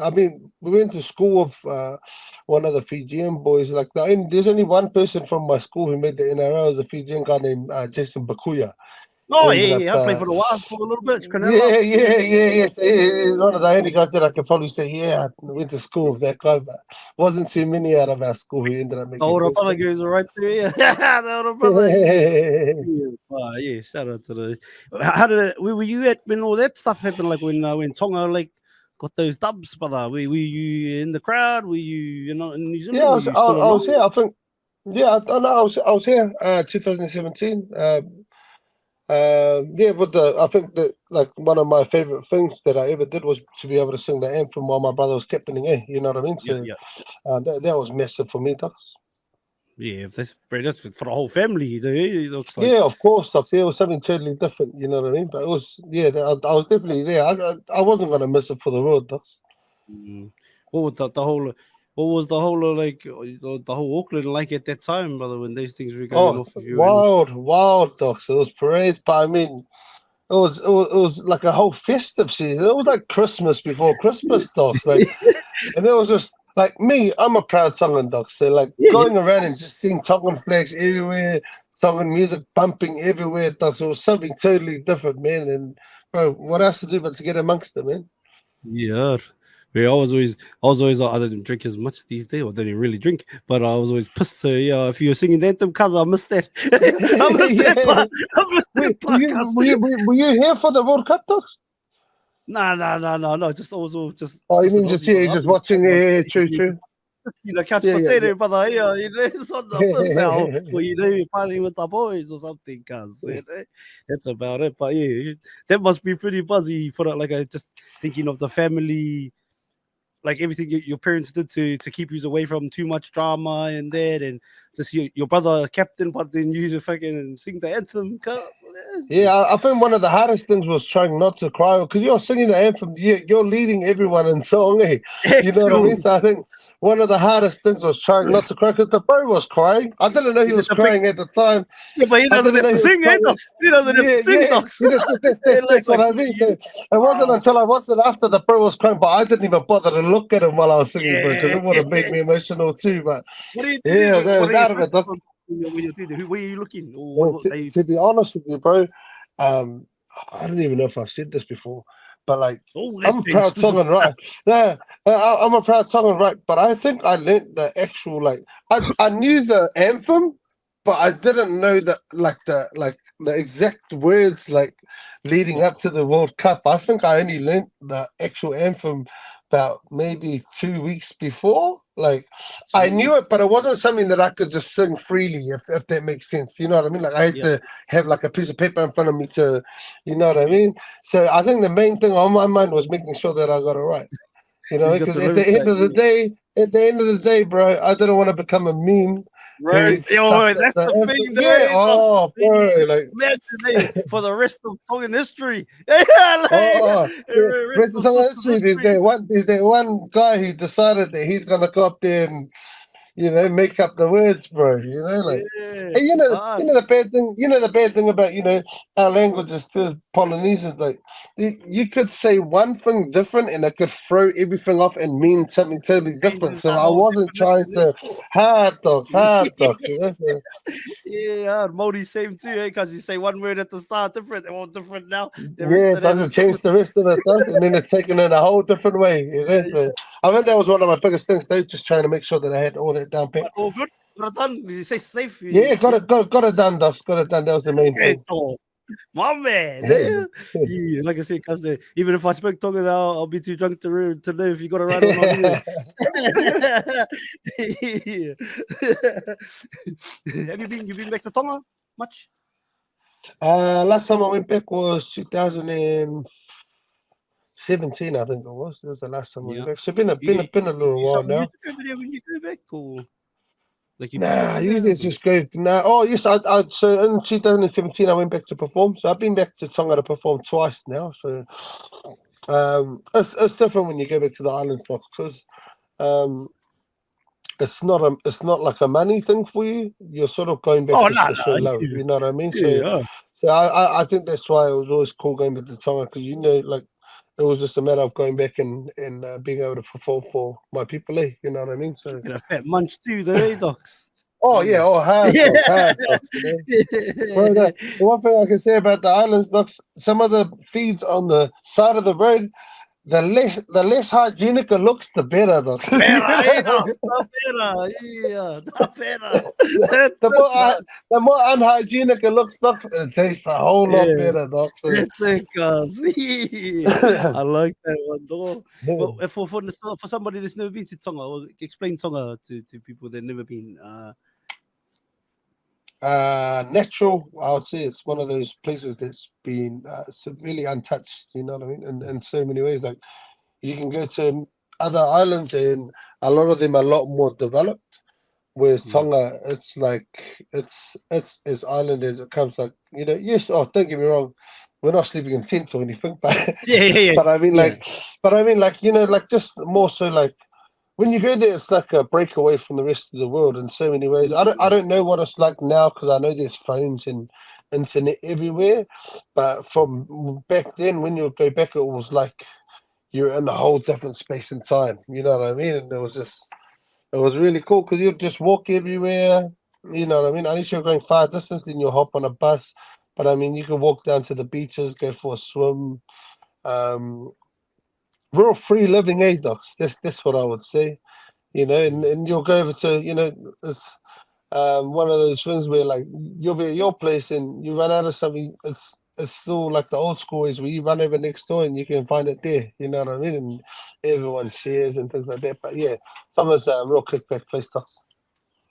I mean, we went to school with one of the Fijian boys. Like, there's only one person from my school who made the NRL. It was a Fijian guy named Jason Bakuya. Oh Ended yeah, up, yeah. I played for the Wild for a little bit. Canela. yeah. So he's one of the only guys that I could probably say, yeah, I went to school with that guy, but wasn't too many out of our school who ended up The making older friends. brother goes right there. Yeah, the older brother. Yeah, shout out to those. How did it? Where were you at when all that stuff happened? Like when Tonga like got those dubs, brother. Were you in the crowd? Were you in New Yeah, Zealand? Were you I still was along? here. I think, yeah, I was here, 2017. Yeah, but I think that like one of my favorite things that I ever did was to be able to sing the anthem while my brother was captaining. You know what I mean? Yeah, So yeah, that was massive for me, Doc. yeah. If that's bro, that's for the whole family. It looks like. Yeah, of course, Doc. Yeah, it was something totally different. You know what I mean? But it was, yeah, I was definitely there. I wasn't gonna miss it for the world, Doc. Mm. What was the whole? What was the whole like the whole Auckland like at that time, brother? When these things were going Oh, off, if you were in. wild, Doc. So it was parades, but I mean, it was like a whole festive season. It was like Christmas before Christmas, Doc. Like, and it was just like me. I'm a proud Tongan, Doc. So like Yeah, yeah. going around and just seeing Tongan flags everywhere, Tongan music bumping everywhere, Doc. So it was something totally different, man. And bro, what else to do but to get amongst them, man? Yeah. Yeah, I was always like, I don't drink as much these days. I don't even really drink, but I was always pissed. So yeah, if you were singing the anthem, cuz I missed that. I missed that Yeah. part. I missed Were, that part, cuz. were you here for the World Cup, Doc? No. Just I was all Oh, you just an mean just Aussie, here, brother. just watching? Yeah, true, Yeah, true. couch Yeah. potato, brother. Yeah, it's on the piss out. Well, you're partying with the boys or something, cuz. That's about it. But yeah, that must be pretty buzzy for that. Like I just thinking of the family, like everything your parents did to keep you away from too much drama and that, and just your brother captain, but then you to fucking sing the anthem. Yeah, I think one of the hardest things was trying not to cry because you're singing the anthem, you're leading everyone in song, eh? You know what I mean? True. So I think one of the hardest things was trying not to cry because the bro was crying. I didn't know he was That's a big, crying at the time. yeah, but he I doesn't didn't have know to he was sing, eh, crying. Docs? He doesn't have to sing, Yeah, Docs. that's Like what I for mean. So you. it wasn't until I watched it after the bro was crying, but I didn't even bother to look at him while I was singing, bro, because Yeah. it would have made me emotional too. But What do you yeah, do? it What was are you out of it. focused on when you're doing it? Where are you looking? Or Well, what are you? to be honest with you, bro, um, I don't even know if I've said this before, but like, Oh, that's I'm a the proud exclusive. Tongan, right? Yeah, I'm a proud Tongan, right? But I think I learnt the actual like, I knew the anthem, but I didn't know the exact words like leading up to the World Cup. I think I only learnt the actual anthem about maybe 2 weeks before. Like I Gee. knew it, but it wasn't something that I could just sing freely, if that makes sense. You know what I mean? Like I had Yeah. to have like a piece of paper in front of me to, you know what I mean? So I think the main thing on my mind was making sure that I got it right. You know, You got because the at the lyrics end right. of the day, bro, I didn't want to become a meme Right. who stuff Yo, that that's the the anthem. thing, Yeah, though. oh bro, like Imagine for the rest of Tongan history. Yeah, yeah. rest Rest of of some sisters history. history. There's that one guy who decided that he's gonna go up there and make up the words, bro. Like, Yeah. and the bad thing, the bad thing about our languages too, Polynesians, like you could say one thing different and it could throw everything off and mean something totally different. Changes So the I whole wasn't trying definition. to hard dogs, So, Yeah, Modi same too, eh? Because you say one word at the start different, they're all different now. The rest yeah, of it them is doesn't change different. the rest of it, dog, and then it's taken in a whole different way. Yeah, So I think that was one of my biggest things. They just trying to make sure that I had all that down pat. but all good. got it done. You say safe. Yeah, got it done, Docs. Got it done. That was the main Okay, thing. oh, my man. Yeah, like I said, cause even if I spoke Tongan, I'll be too drunk to know if you got it right or not. Anyway. Yeah. Have you been back to Tonga much? Last time I went back was 2017, I think it was. That was the last time I went Yeah. back. So been a little while You now. used to go over there when you go back, or like you Nah, perform usually there? it's just go. Nah, oh yes, I so in 2017 I went back to perform. So I've been back to Tonga to perform twice now. So it's different when you go back to the islands, because it's not like a money thing for you. You're sort of going back Oh just no, to show no, love. You know what I mean? yeah. So I think that's why it was always cool going back to Tonga, because like it was just a matter of going back and being able to perform for my people. You know what I mean? So Get a fat munch too, though, eh, Docs? oh yeah, hard dogs, you know. Bro, the one thing I can say about the islands, look, some of the feeds on the side of the road, the less hygienic it looks, the better, though. Better, eh, Docs? The better, yeah, the better. The more unhygienic it looks, doc, it tastes a whole lot Yeah. better, doc. So, That's it, cuz. I like that one, though. But for somebody that's never been to Tonga, or explain Tonga to people that never been. natural, I would say it's one of those places that's been severely untouched. You know what I mean? In so many ways, like you can go to other islands and a lot of them are a lot more developed. Whereas Yeah. Tonga, it's like it's as island as it comes. Like yes. Oh, don't get me wrong, we're not sleeping in tents or anything, but Yeah. but I mean Yeah. like like just more so like when you go there, it's like a breakaway from the rest of the world in so many ways. I don't know what it's like now, because I know there's phones and internet everywhere, but from back then, when you would go back, it was like you're in a whole different space and time. You know what I mean? And it was really cool, because you'd just walk everywhere. You know what I mean? Unless you're going far distance, then you'll hop on a bus. But I mean, you can walk down to the beaches, go for a swim. Um, real free living, docs. That's what I would say. And you'll go over to, it's one of those things where like you'll be at your place and you run out of something. It's still like the old school is, where you run over next door and you can find it there. You know what I mean? And everyone shares and things like that. But yeah, Thomas, a real kickback place, docs.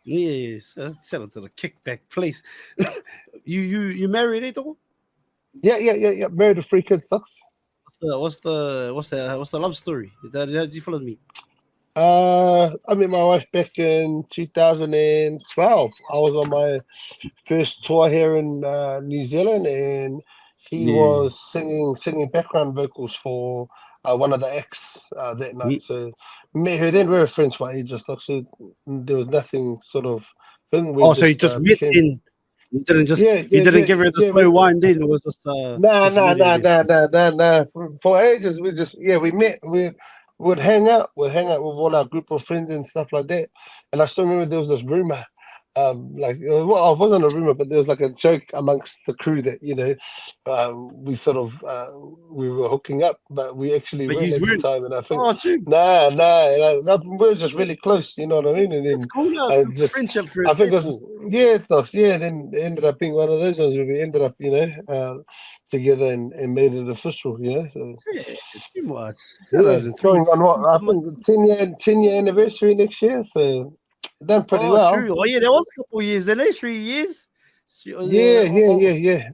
Yes. Shout out to the kickback place. You married, eh, Togo? Yeah. Married with 3 kids, docs. What's the love story? Did you follow me? I met my wife back in 2012. I was on my first tour here in New Zealand, and she Yeah. was singing background vocals for one of the acts that night. So met her then. We were friends for ages. Like, so there was nothing sort of thing. We Oh, so you just just met became. in. Yeah, You yeah, didn't yeah, give her the yeah. slow wine. Then it was Nah, just nah, met nah, in. nah, nah, nah, nah. For ages, we met. We would hang out. We'd hang out with all our group of friends and stuff like that. And I still remember there was this rumor, well, it wasn't a rumor, but there was like a joke amongst the crew that we sort of we were hooking up, but we actually But weren't you at the weren't. time. And I think Oh, true. we were just really close. You know what I mean? And That's then cool. Now. I Good just. friendship for a I think it was, table. yeah. Then it ended up being one of those ones where we ended up, together and made it official. So Yeah, too much. Shout yeah, out to three. going on what I think 10-year anniversary next year. So done pretty Oh, well. true. Oh, yeah, there was a couple years. Then 3 years. Yeah, yeah, yeah, yeah,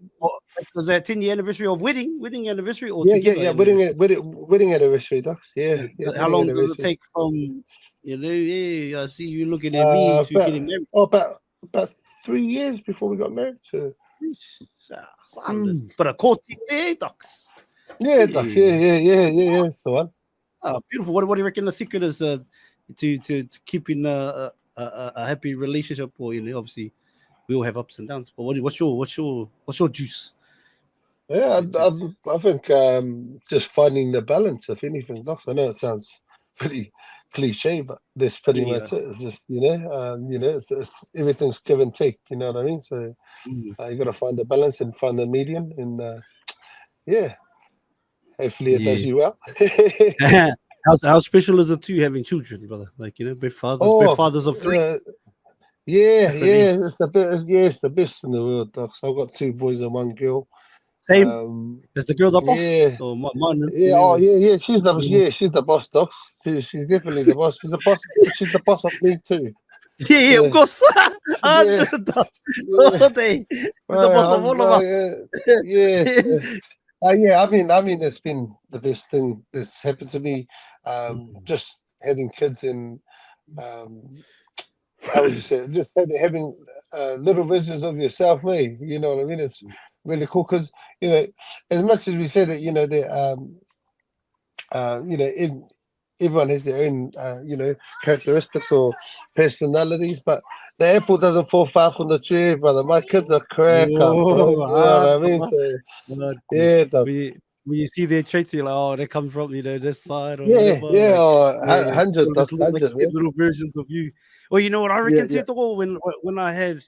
Was that 10-year anniversary of wedding anniversary, or yeah. together anniversary? Wedding anniversary, docs. Yeah, Yeah. yeah, How wedding long does it anniversary. take from, yeah, I see you looking at me to About getting married? about 3 years before we got married. So Solid. But a courting there, docs. yeah, docs. Yeah. So on. Beautiful. What do you reckon the secret is to keeping a happy relationship? Or obviously we all have ups and downs. But what's your juice? Yeah, To, to, to, I think just finding the balance, if anything, docs. I know it sounds pretty cliche, but that's pretty yeah. much it. It's just it's everything's give and take. You know what I mean? So Mm, you got to find the balance and find the medium, and yeah, hopefully it does yeah. you well. How special is it to you having children, brother? Like both fathers Oh, of three. Yeah, Definitely. yeah, it's the best. Yeah, it's the best in the world, docs. I've got 2 boys and 1 girl. Same. Is the girl the boss? Yeah, Or mine is yeah, oh anyway. yeah, she's the boss, docs. She's definitely the boss. She's the boss. She's the boss of me too. Yeah, of Yeah, course. yeah, 100 yeah. all day. He's the boss of all of us. Yeah, yeah. I mean, it's been the best thing that's happened to me. Just having kids and how would you say it? Just having little versions of yourself, eh? You know what I mean? It's really cool because as much as we say that that everyone has their own characteristics or personalities, but the apple doesn't fall far from the tree, brother. My kids are crack up, bro. Oh, You know what I mean? brother. So Blood. yeah, that's When you see their traits, you're like, oh, they come from this side or yeah, whatever. yeah. Like, yeah, 100, just that's look like 100, cute man. little versions of you. Well, you know what I Yeah, reckon yeah, too, Togo, when I had,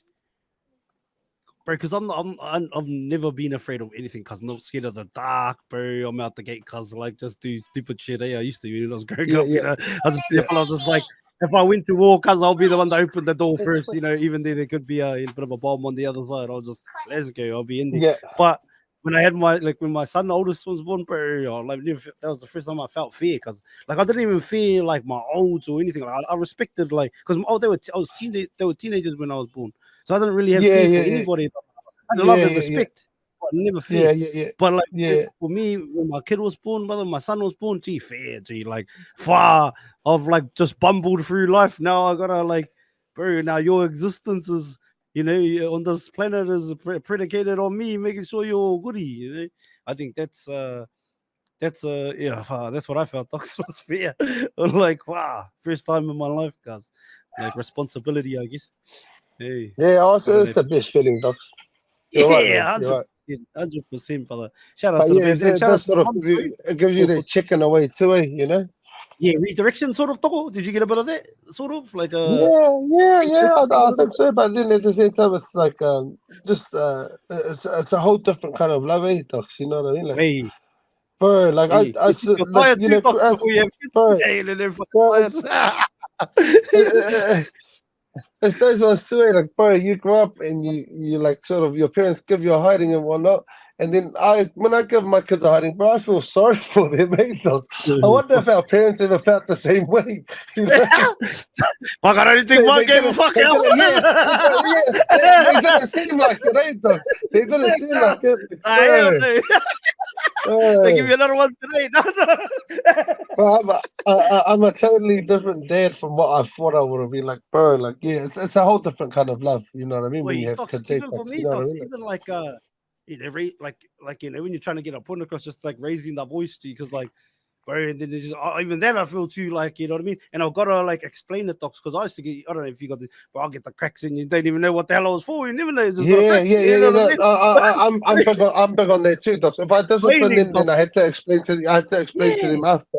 bro, because I've never been afraid of anything, cause I'm not scared of the dark, bro. I'm out the gate, cause like just do stupid shit. I used to when I was growing yeah, up, yeah, I just be a yeah. fellow, just like if I went to war, cause I'll be the one that opened the door first, even though there could be a bit of a bomb on the other side. I'll just let's go, I'll be in there. Yeah, But when I had when my son, the oldest one was born, bro, like that was the first time I felt fear, cause like I didn't even fear like my olds or anything. Like I respected cause they were teenagers when I was born, so I didn't really have yeah, fear yeah, for yeah, anybody. I had love yeah, and yeah, yeah, respect, but never fear. yeah, yeah, yeah, But like yeah. for me, when my kid was born, brother, my son was born, gee, fair, gee, like far of like just bumbled through life. Now I gotta like, bro, now your existence is, on this planet is predicated on me making sure you're goody. I think that's what I felt. Docs was fear. Like, wow, first time in my life, guys. Like responsibility, I guess. Hey, Yeah, I also don't know it's if the best feeling, docs. You're right, man. yeah, You're right. 100%, brother. Shout out But to the yeah, babes and that, shout out that to the sort of mum, sorry, it gives you for that chicken away too, eh? You know. yeah, redirection sort of Toko. Did you get a bit of that? Sort of like Yeah, yeah, yeah. refocusing a I little think bit? so. But then at the same time, it's like just it's a whole different kind of love, eh, docs? You know what I mean? Like, Hey, bro, like hey, you think you're like tired too, Doc, before you have kids? bro, Hey, and then they're bro, fucking tired. uh, it's those ones too, eh? Like, bro, you grow up and you like sort of your parents give you a hiding and whatnot. And then when I give my kids a hiding, bro, I feel sorry for them, eh, docs? I wonder if our parents ever felt the same way. You know? Fuck, I don't think one They gave a didn't. fuck They out. didn't. Yeah. Yeah. They didn't seem like it, eh, though. They didn't seem like it, Hell bro. no. They give you another one today. Bro, I'm a totally different dad from what I thought I would have been like, bro. Like, yeah, it's a whole different kind of love. You know what I mean? When you Wait, have Docs, kids, eh, even for docs, you me, know what I Docs, mean? even like when you're trying to get a point across, just like raising the voice to you, because like, bro, and then it's just even then I feel too like, you know what I mean, and I've got to like explain the Docs, because I used to get, I don't know if you got the, but I'll get the cracks and you don't even know what the hell I was for, you never know, it's just got a Yeah, crack, yeah, yeah, you yeah. know what I No, mean? I'm big on that too, docs. If I discipline Explaining them, then Docs, I have to explain to yeah, them after.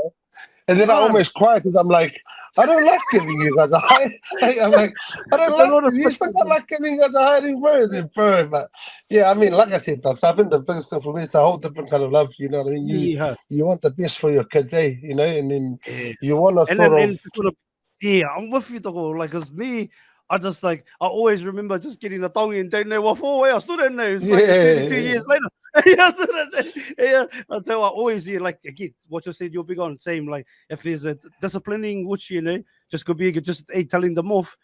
And then I hard. almost cry because I'm like, I don't like giving you guys a hiding. I'm like, I I don't don't like know the you. Still don't like giving you guys a hiding, bro. But yeah, I mean, like I said, Docs, I think the biggest thing for me, it's a whole different kind of love. You know what I mean? yeah, You want the best for your kids, eh? You know, and then yeah. you want to And sort then of, and sort of yeah, I'm with you though. Like, cause me, I just like I always remember just getting the tongue and don't know what for. I still don't know. It's fucking 32 yeah, years later. Yeah, I still don't know. Yeah, that's how I always hear. Like again, what you said, you're big on same. Like if there's a disciplining, which just could be just telling them off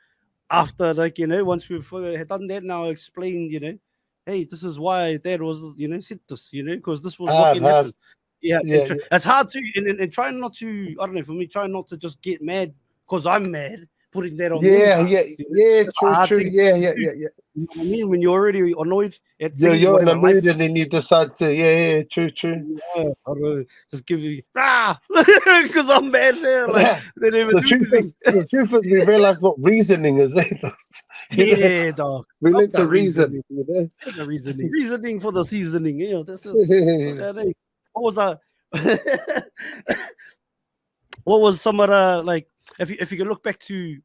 after, like once we've had done that. Now explain, hey, this is why dad was, said this, because this was what can hard. happen. Yeah, Yeah, yeah, it's hard to and trying not to. I don't know. For me, trying not to just get mad because I'm mad, putting that on them yeah, yeah, guys. yeah. That's a True, hard true. thing Yeah, to yeah, do. yeah, yeah. You know what I mean? When you're already annoyed at You're things, you're in a whatever mood, life. and then you decide to, yeah, true, true. Yeah, I don't know, just give you because I'm mad there. Like they never do anything. The truth is, we realize what reasoning is. You know, Yeah, dog. we Love need to that reason. reasoning. You know. The reasoning for the seasoning. Yeah, that's it. Okay, what was that? What was some of the like? If you could look back to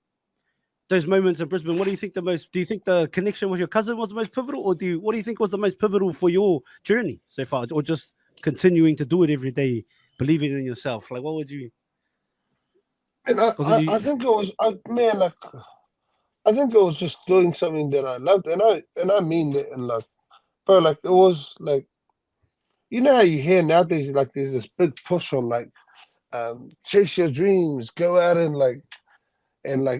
those moments in Brisbane, what do you think the most? Do you think the connection with your cousin was the most pivotal, or what do you think was the most pivotal for your journey so far, or just continuing to do it every day, believing in yourself? Like, what would you? And Because I think it was, man, like I think it was just doing something that I loved, and I mean that, and like, bro, like it was like, you know how you hear nowadays, like there's this big push on like, chase your dreams, go out and like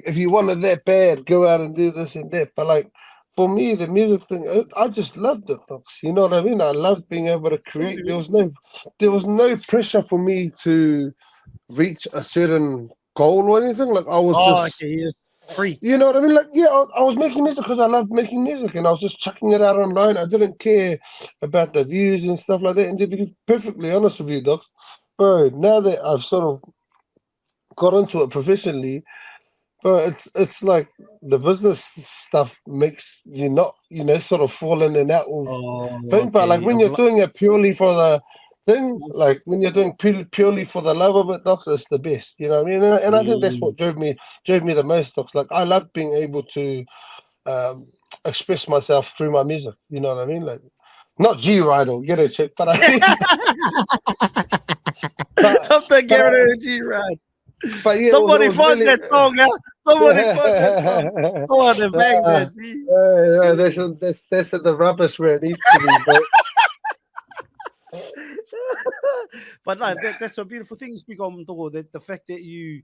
if you want it that bad, go out and do this and that. But like for me, the music thing, I just loved it. You know what I mean? I loved being able to create. There was no pressure for me to reach a certain goal or anything. Like I was Oh, just, okay, yes. Free. you know what I mean? Like, yeah, I was making music because I loved making music, and I was just chucking it out online. I didn't care about the views and stuff like that. And to be perfectly honest with you, docs, bro, now that I've sort of got into it professionally, but it's like the business stuff makes you not, you know, sort of fall in and out of Oh, thing. But like okay. when you're doing it purely for the thing, like when you're doing purely for the love of it, docs, it's the best. You know what I mean? And I think that's what drove me the most, docs. Like I love being able to express myself through my music. You know what I mean? Like not G Ride or get a chick, but I mean, I'm the but energy right. but yeah, Somebody it was find really. that song out. Somebody find that song. Come on and bang that. That's at the rubbish where it needs to be, but But no, that's a beautiful thing you speak on, Togo, that the fact that you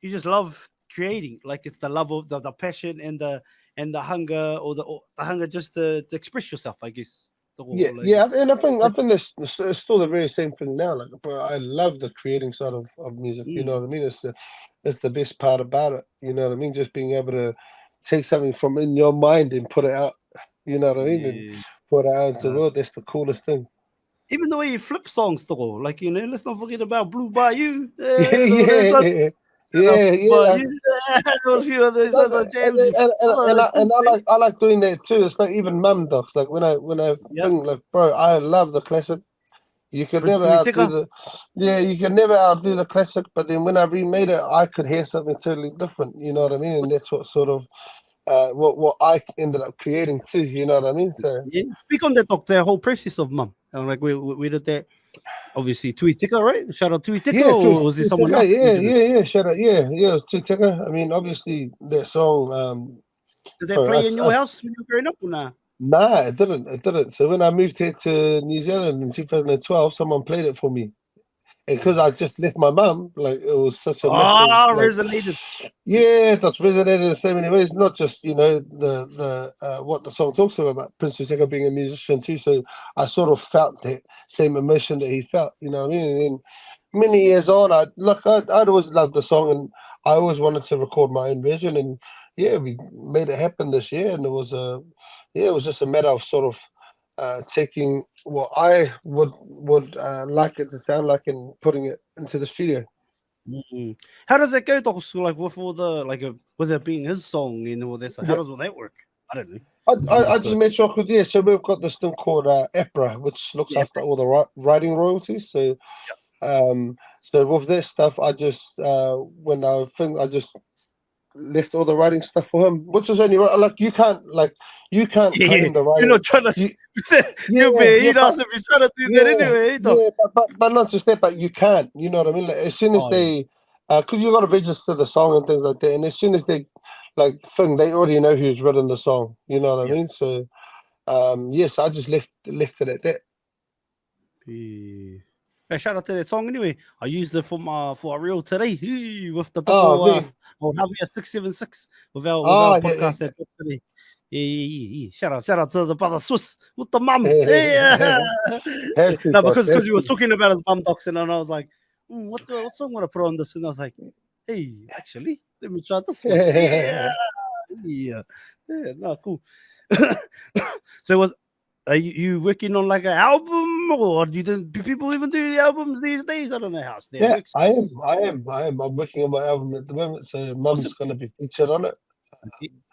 just love creating, like it's the love of the passion and the hunger or the hunger just to express yourself, I guess. Togo, yeah, like, yeah, and I think that's it's still the very same thing now. Like, but I love the creating side of music. You know what I mean? It's the best part about it. You know what I mean? Just being able to take something from in your mind and put it out. You know what I mean? And yeah. put it out into the Uh, world. That's the coolest thing. Even the way you flip songs, Togo, like, let's not forget about Blue Bayou. Yeah, There's a yeah, yeah, yeah. Bayou. There was a few of those other jams. I like doing that too. It's like even mum docs. Like when I Yeah. think like, bro, I love the classic. You could Prince never Tui outdo Tika. the, yeah, you could never outdo the classic. But then when I remade it, I could hear something totally different. You know what I mean? And that's what sort of what I ended up creating too. You know what I mean? So Yeah. Speak on that, Doc, the whole process of mum. Like we did that. Obviously, Tui Tika, right? Shout out Tui Tika, yeah, or was there someone else who did it? yeah. Shout out, yeah. To Tika. I mean, obviously that song. Did they Bro, play in your house when you were growing up or nah? nah, it didn't. It didn't. So when I moved here to New Zealand in 2012, someone played it for me. And because I just left my mum, like it was such a massive, Oh, like, resonated. yeah, that's resonated in so many ways. Not just the what the song talks about Prince Lusaka being a musician too. So I sort of felt that same emotion that he felt. You know what I mean? And then many years on, I'd always loved the song, and I always wanted to record my own version. And yeah, we made it happen this year, and it was just a matter of sort of taking what I would like it to sound like and putting it into the studio. Mm. How does that go, Doc? So, like with all the with it being his song and all that stuff, how Yeah, does all that work? I don't know. I'm I just just made sure because yeah, so we've got this thing called APRA, which looks yeah. after all the writing royalties. So so with this stuff, I just when I think I just left all the writing stuff for him, which is only right. Like you can't Yeah, claim the you're writing. not trying to. You, You'll yeah, be yeah, eat us if you're trying to do that yeah, anyway, Doc. yeah, but not just that, but you can't. You know what I mean? Like, as soon as Oh yeah, they, because you got to register the song and things like that, and as soon as they like thing, they already know who's written the song. You know what I yeah. mean? So, yes, I just left it at that. Yeah. Hey, shout out to that song anyway. I used it for a reel today with the Oh double man, or Javier 676 with our oh yeah, podcast that dropped today. Yeah. Shout out to the brother Swiss with the mum. Yeah. have to, No, doc, because have he was to. talking about his mum docs and I was like, what song would I put on this? And I was like, hey, actually, let me try this one. Yeah. No, cool. So it was you working on like an album, or do people even do the albums these days? I don't know how that Yeah, works, guys. I'm working on my album at the moment, so Awesome. mum's gonna be featured on it.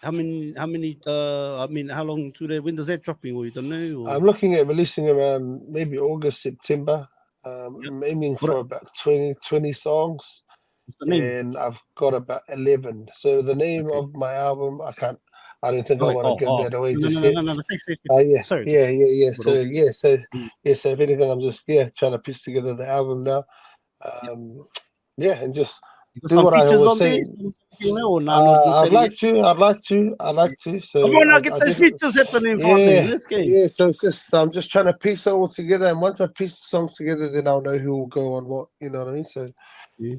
How many? I mean, how long to the when does that dropping? Or you don't know? I'm Or looking at releasing around maybe August, September. yeah. I'm aiming What, for about 20 songs, what's the name? and I've got about 11. So the name Okay. of my album, I don't think I Oh wait. want to give Oh. that away No. just No. No. yet. No. No. no. Safe. Yeah, Sorry. But So mm, so if anything, I'm just trying to piece together the album now. yeah. Yeah, and just You got do some what I features always on there? say. Some female or nah, not I'd steady yet? like to. I'd like to. So Come on now, get I those definitely, features happening for me. yeah, Let's go. yeah. So it's just I'm just trying to piece it all together, and once I piece the songs together, then I'll know who will go on what. You know what I mean? So Yeah.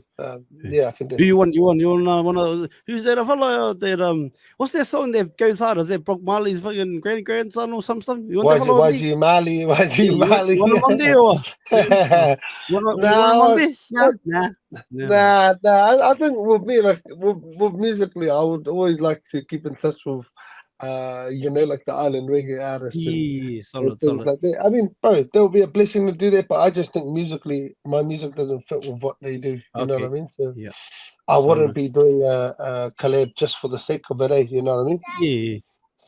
yeah, I think Do you that's want one of those? Who's that? I follow that what's that song that goes hard? Is that Brock Marley's fucking grandson or something? You want that fellow on there? YG Mali, Yeah, YG Mali. you want him on there or you want him on No, there? Nah. nah. I think with me, like with musically, I would always like to keep in touch with, like the island reggae artists Yeah, and solid, things solid. like that. I mean, bro, there will be a blessing to do that, but I just think musically, my music doesn't fit with what they do. You know what I Okay. mean? So Yeah. I wouldn't Solid. be doing a collab just for the sake of it. You know what I mean? Yeah.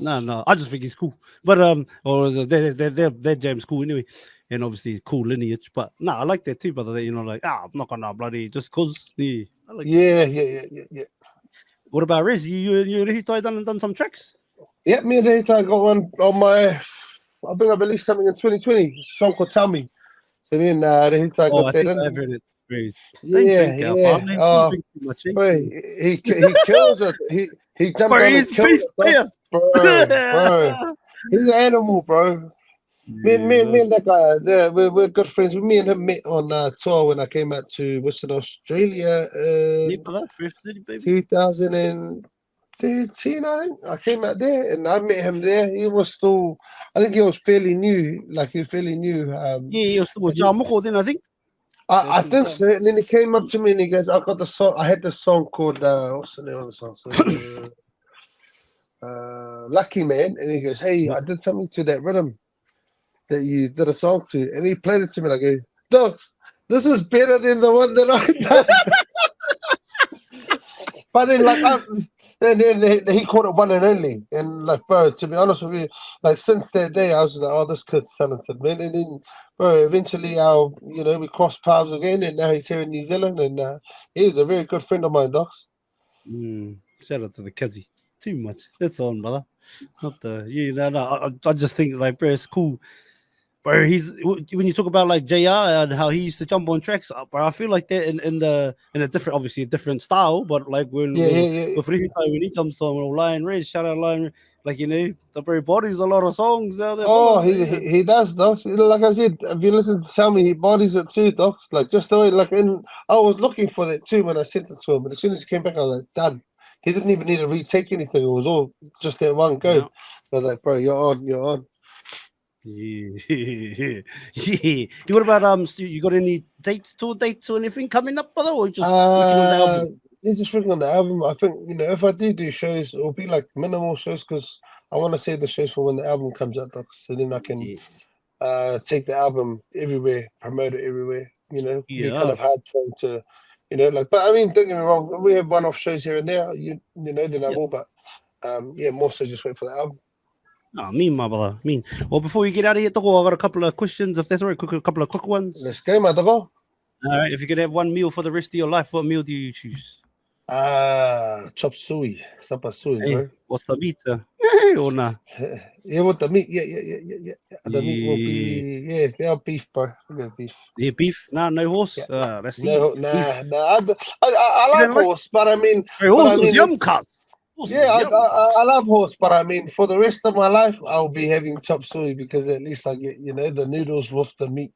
No. I just think he's cool. But or their James cool anyway. And obviously he's cool lineage. But I like that too, brother. That, like, I'm not gonna bloody just cause. Yeah. I like that. Yeah. What about Riz? You he done some tracks? Yeah, me and Dave, I got one on my. I think I released something in 2020. A song called "Tell Me." So me and Dave, I Oh, got I that think I've in. heard it. Great. Don't Yeah, drink alcohol, yeah. man. Don't drink too much, eh? Bro, he kills it. He jumped Bro, on and he's a killed beast it, dog. player. Bro. He's an animal, bro. Me Yeah. and that guy, we're good friends. Me and him met on tour when I came out to Western Australia Yeah, in brother. First city, baby. 2013, I think. I came out there and I met him there. He was still, I think he was fairly new. Like he was fairly new. Yeah, he was still with And he- Jamoko then, I think. I think so. And then he came up to me and he goes, I got the song. I had this song called, what's the name of the song? Lucky Man. And he goes, hey, I did something to that rhythm that you did a song to. And he played it to me. And I go, Doc, this is better than the one that I done. But then, and then he called it one and only. And like, bro, to be honest with you, like since that day, I was like, oh, this kid's talented, man. And then, bro, eventually, we crossed paths again, and now he's here in New Zealand, and he's a very good friend of mine, docs. Shout out to the kizzy. Too much. That's on, brother. Not the I just think like, bro, it's cool. Bro, when you talk about like JR and how he used to jump on tracks, bro, I feel like that in a different, obviously a different style, but like when with Ricky, when he jumps on with Lion Red, shout out Lion Red, like the bro bodies a lot of songs out there. Oh, he does, docs. Like I said, if you listen to Tell Me, he bodies it too, docs. Like just the way, I was looking for that too when I sent it to him, but as soon as he came back, I was like, done. He didn't even need to retake anything. It was all just that one go. Yeah. I was like, bro, you're on. Yeah. What about Stu, you got any dates or anything coming up, brother, or just working on the album? Yeah, just working on the album. I think if I do shows, it'll be like minimal shows because I want to save the shows for when the album comes out, docs, so then I can take the album everywhere, promote it everywhere. Be kind of hard for to, But I mean, don't get me wrong, we have one-off shows here and there. Then I will, but more so just wait for the album. My brother. Well, before you get out of here, Togo, I got a couple of questions, if that's all right. A couple of quick ones. Let's go, my doggo. All right. If you could have one meal for the rest of your life, what meal do you choose? Chop suey, sapa suey, bro. What's the meat? Or nah? Yeah, with the meat, yeah. The meat will be beef, bro. Beef. Yeah, beef. No horse. Yeah. Let's see. No. I like horse, but I mean, horse is yum cut. I love horse, but I mean, for the rest of my life, I'll be having chop suey because at least I get the noodles with the meat.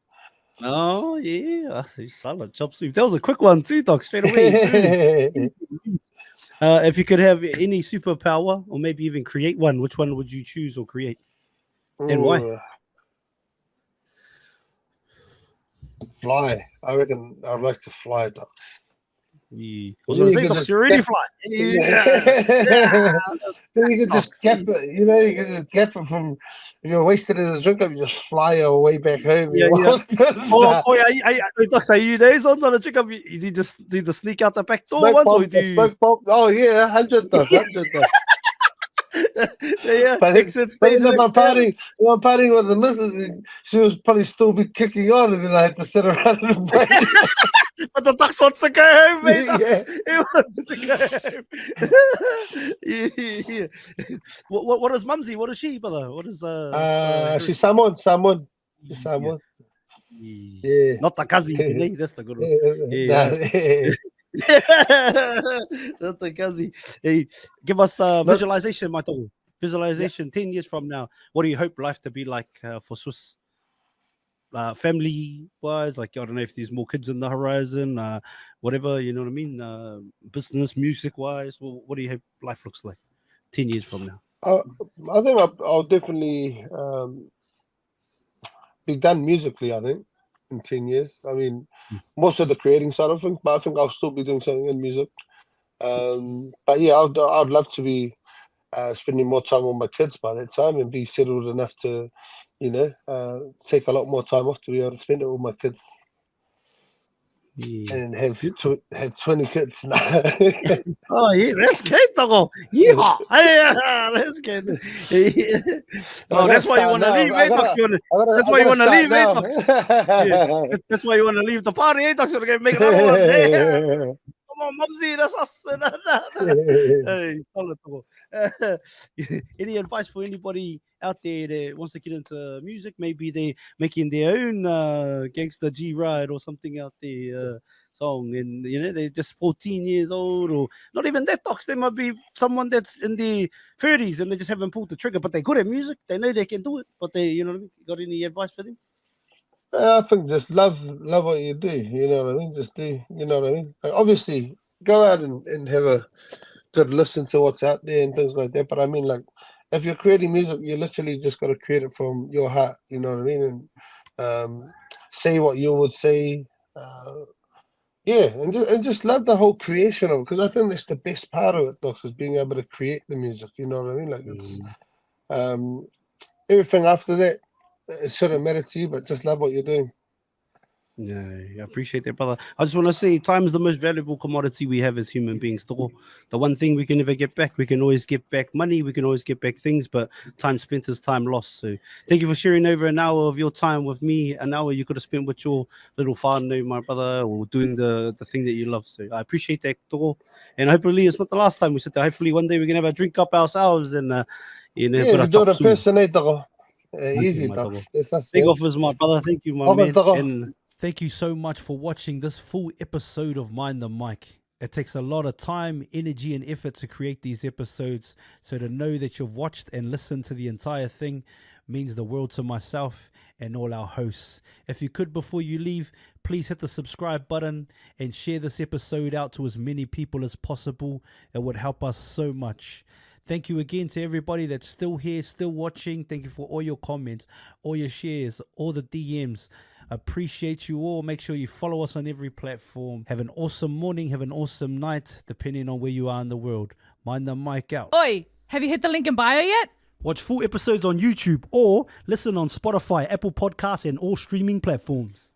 Oh yeah, solid chop suey. That was a quick one too, Doc. Straight away. If you could have any superpower, or maybe even create one, which one would you choose or create, and why? Fly. I reckon I'd like to fly, ducks. Yeah. I was going to say, Doc, you're already fly. Then you can just gap it. You can just gap it from. If you're wasted in a drink up, you just fly your way back home. Doc, are you days on the drink up? You just do the sneak out the back door smoke once, bomb, or do you... smoke bomb. Oh yeah, 100 dollars. But if I'm partying with the missus, she was probably still be kicking on, and then I had to sit around and wait. But the ducks wants to go home, mate. Yeah. He wants to go home. What is Mumsy? What is she, brother? What is she's Samoan. She's Samoan. Yeah. Not the cousin, that's the good one. That's a kazi. Hey, give us visualization, my togo. Visualization 10 years from now. What do you hope life to be like for Swiss? Family wise, like I don't know if there's more kids in the horizon, whatever, you know what I mean? Business, music wise, well, what do you hope life looks like 10 years from now? I think I'll definitely be done musically, I think, in 10 years. I mean, most of the creating side of things, but I think I'll still be doing something in music. But yeah, I'd love to be spending more time with my kids by that time and be settled enough to, take a lot more time off to be able to spend it with my kids. Yeah. And have 20 kids. Oh, yeah, that's good, Togo. Yeehaw. Yeah, that's good. Oh, that's why you want to leave, eh, Doc? That's why you want to leave, eh, Doc? Yeah, that's why you want to leave the party, eh, Doc? So they can make another one. Yeah. Come on, Mumsy, that's us. Hey, solid, Togo. Any advice for anybody out there that wants to get into music? Maybe they're making their own Gangsta G Ride or something out there song, and they're just 14 years old, or not even that, Docs. They might be someone that's in their 30s and they just haven't pulled the trigger, but they're good at music. They know they can do it, but they, got any advice for them? I think just love what you do. You know what I mean? Just do. You know what I mean? Like, obviously, go out and have a good listen to what's out there and things like that. But I mean, like, if you're creating music, you literally just got to create it from your heart. You know what I mean? And say what you would say. Yeah, and just love the whole creation of it, because I think that's the best part of it, Docs, is being able to create the music. You know what I mean? Like, it's everything after that, it shouldn't matter to you, but just love what you're doing. Yeah, I appreciate that, brother. I just want to say, time is the most valuable commodity we have as human beings. The one thing we can never get back. We can always get back money, we can always get back things, but time spent is time lost. So thank you for sharing over an hour of your time with me, an hour you could have spent with your little whānau, my brother, or doing the thing that you love. So I appreciate that, Toko. And hopefully it's not the last time we sit there. Hopefully one day we can have a drink up ourselves and Yeah, put we a do it chop in suey. person, Toko. Thank you, Easy, my Docs. Toko. That's us, Big man. offers, my brother. Thank you, my Offers, man. Toko. And thank you so much for watching this full episode of Mind the Mic. It takes a lot of time, energy, and effort to create these episodes. So to know that you've watched and listened to the entire thing means the world to myself and all our hosts. If you could, before you leave, please hit the subscribe button and share this episode out to as many people as possible. It would help us so much. Thank you again to everybody that's still here, still watching. Thank you for all your comments, all your shares, all the DMs. Appreciate you all. Make sure you follow us on every platform. Have an awesome morning. Have an awesome night, depending on where you are in the world. Mind the mic out. Oi, have you hit the link in bio yet? Watch full episodes on YouTube or listen on Spotify, Apple Podcasts, and all streaming platforms.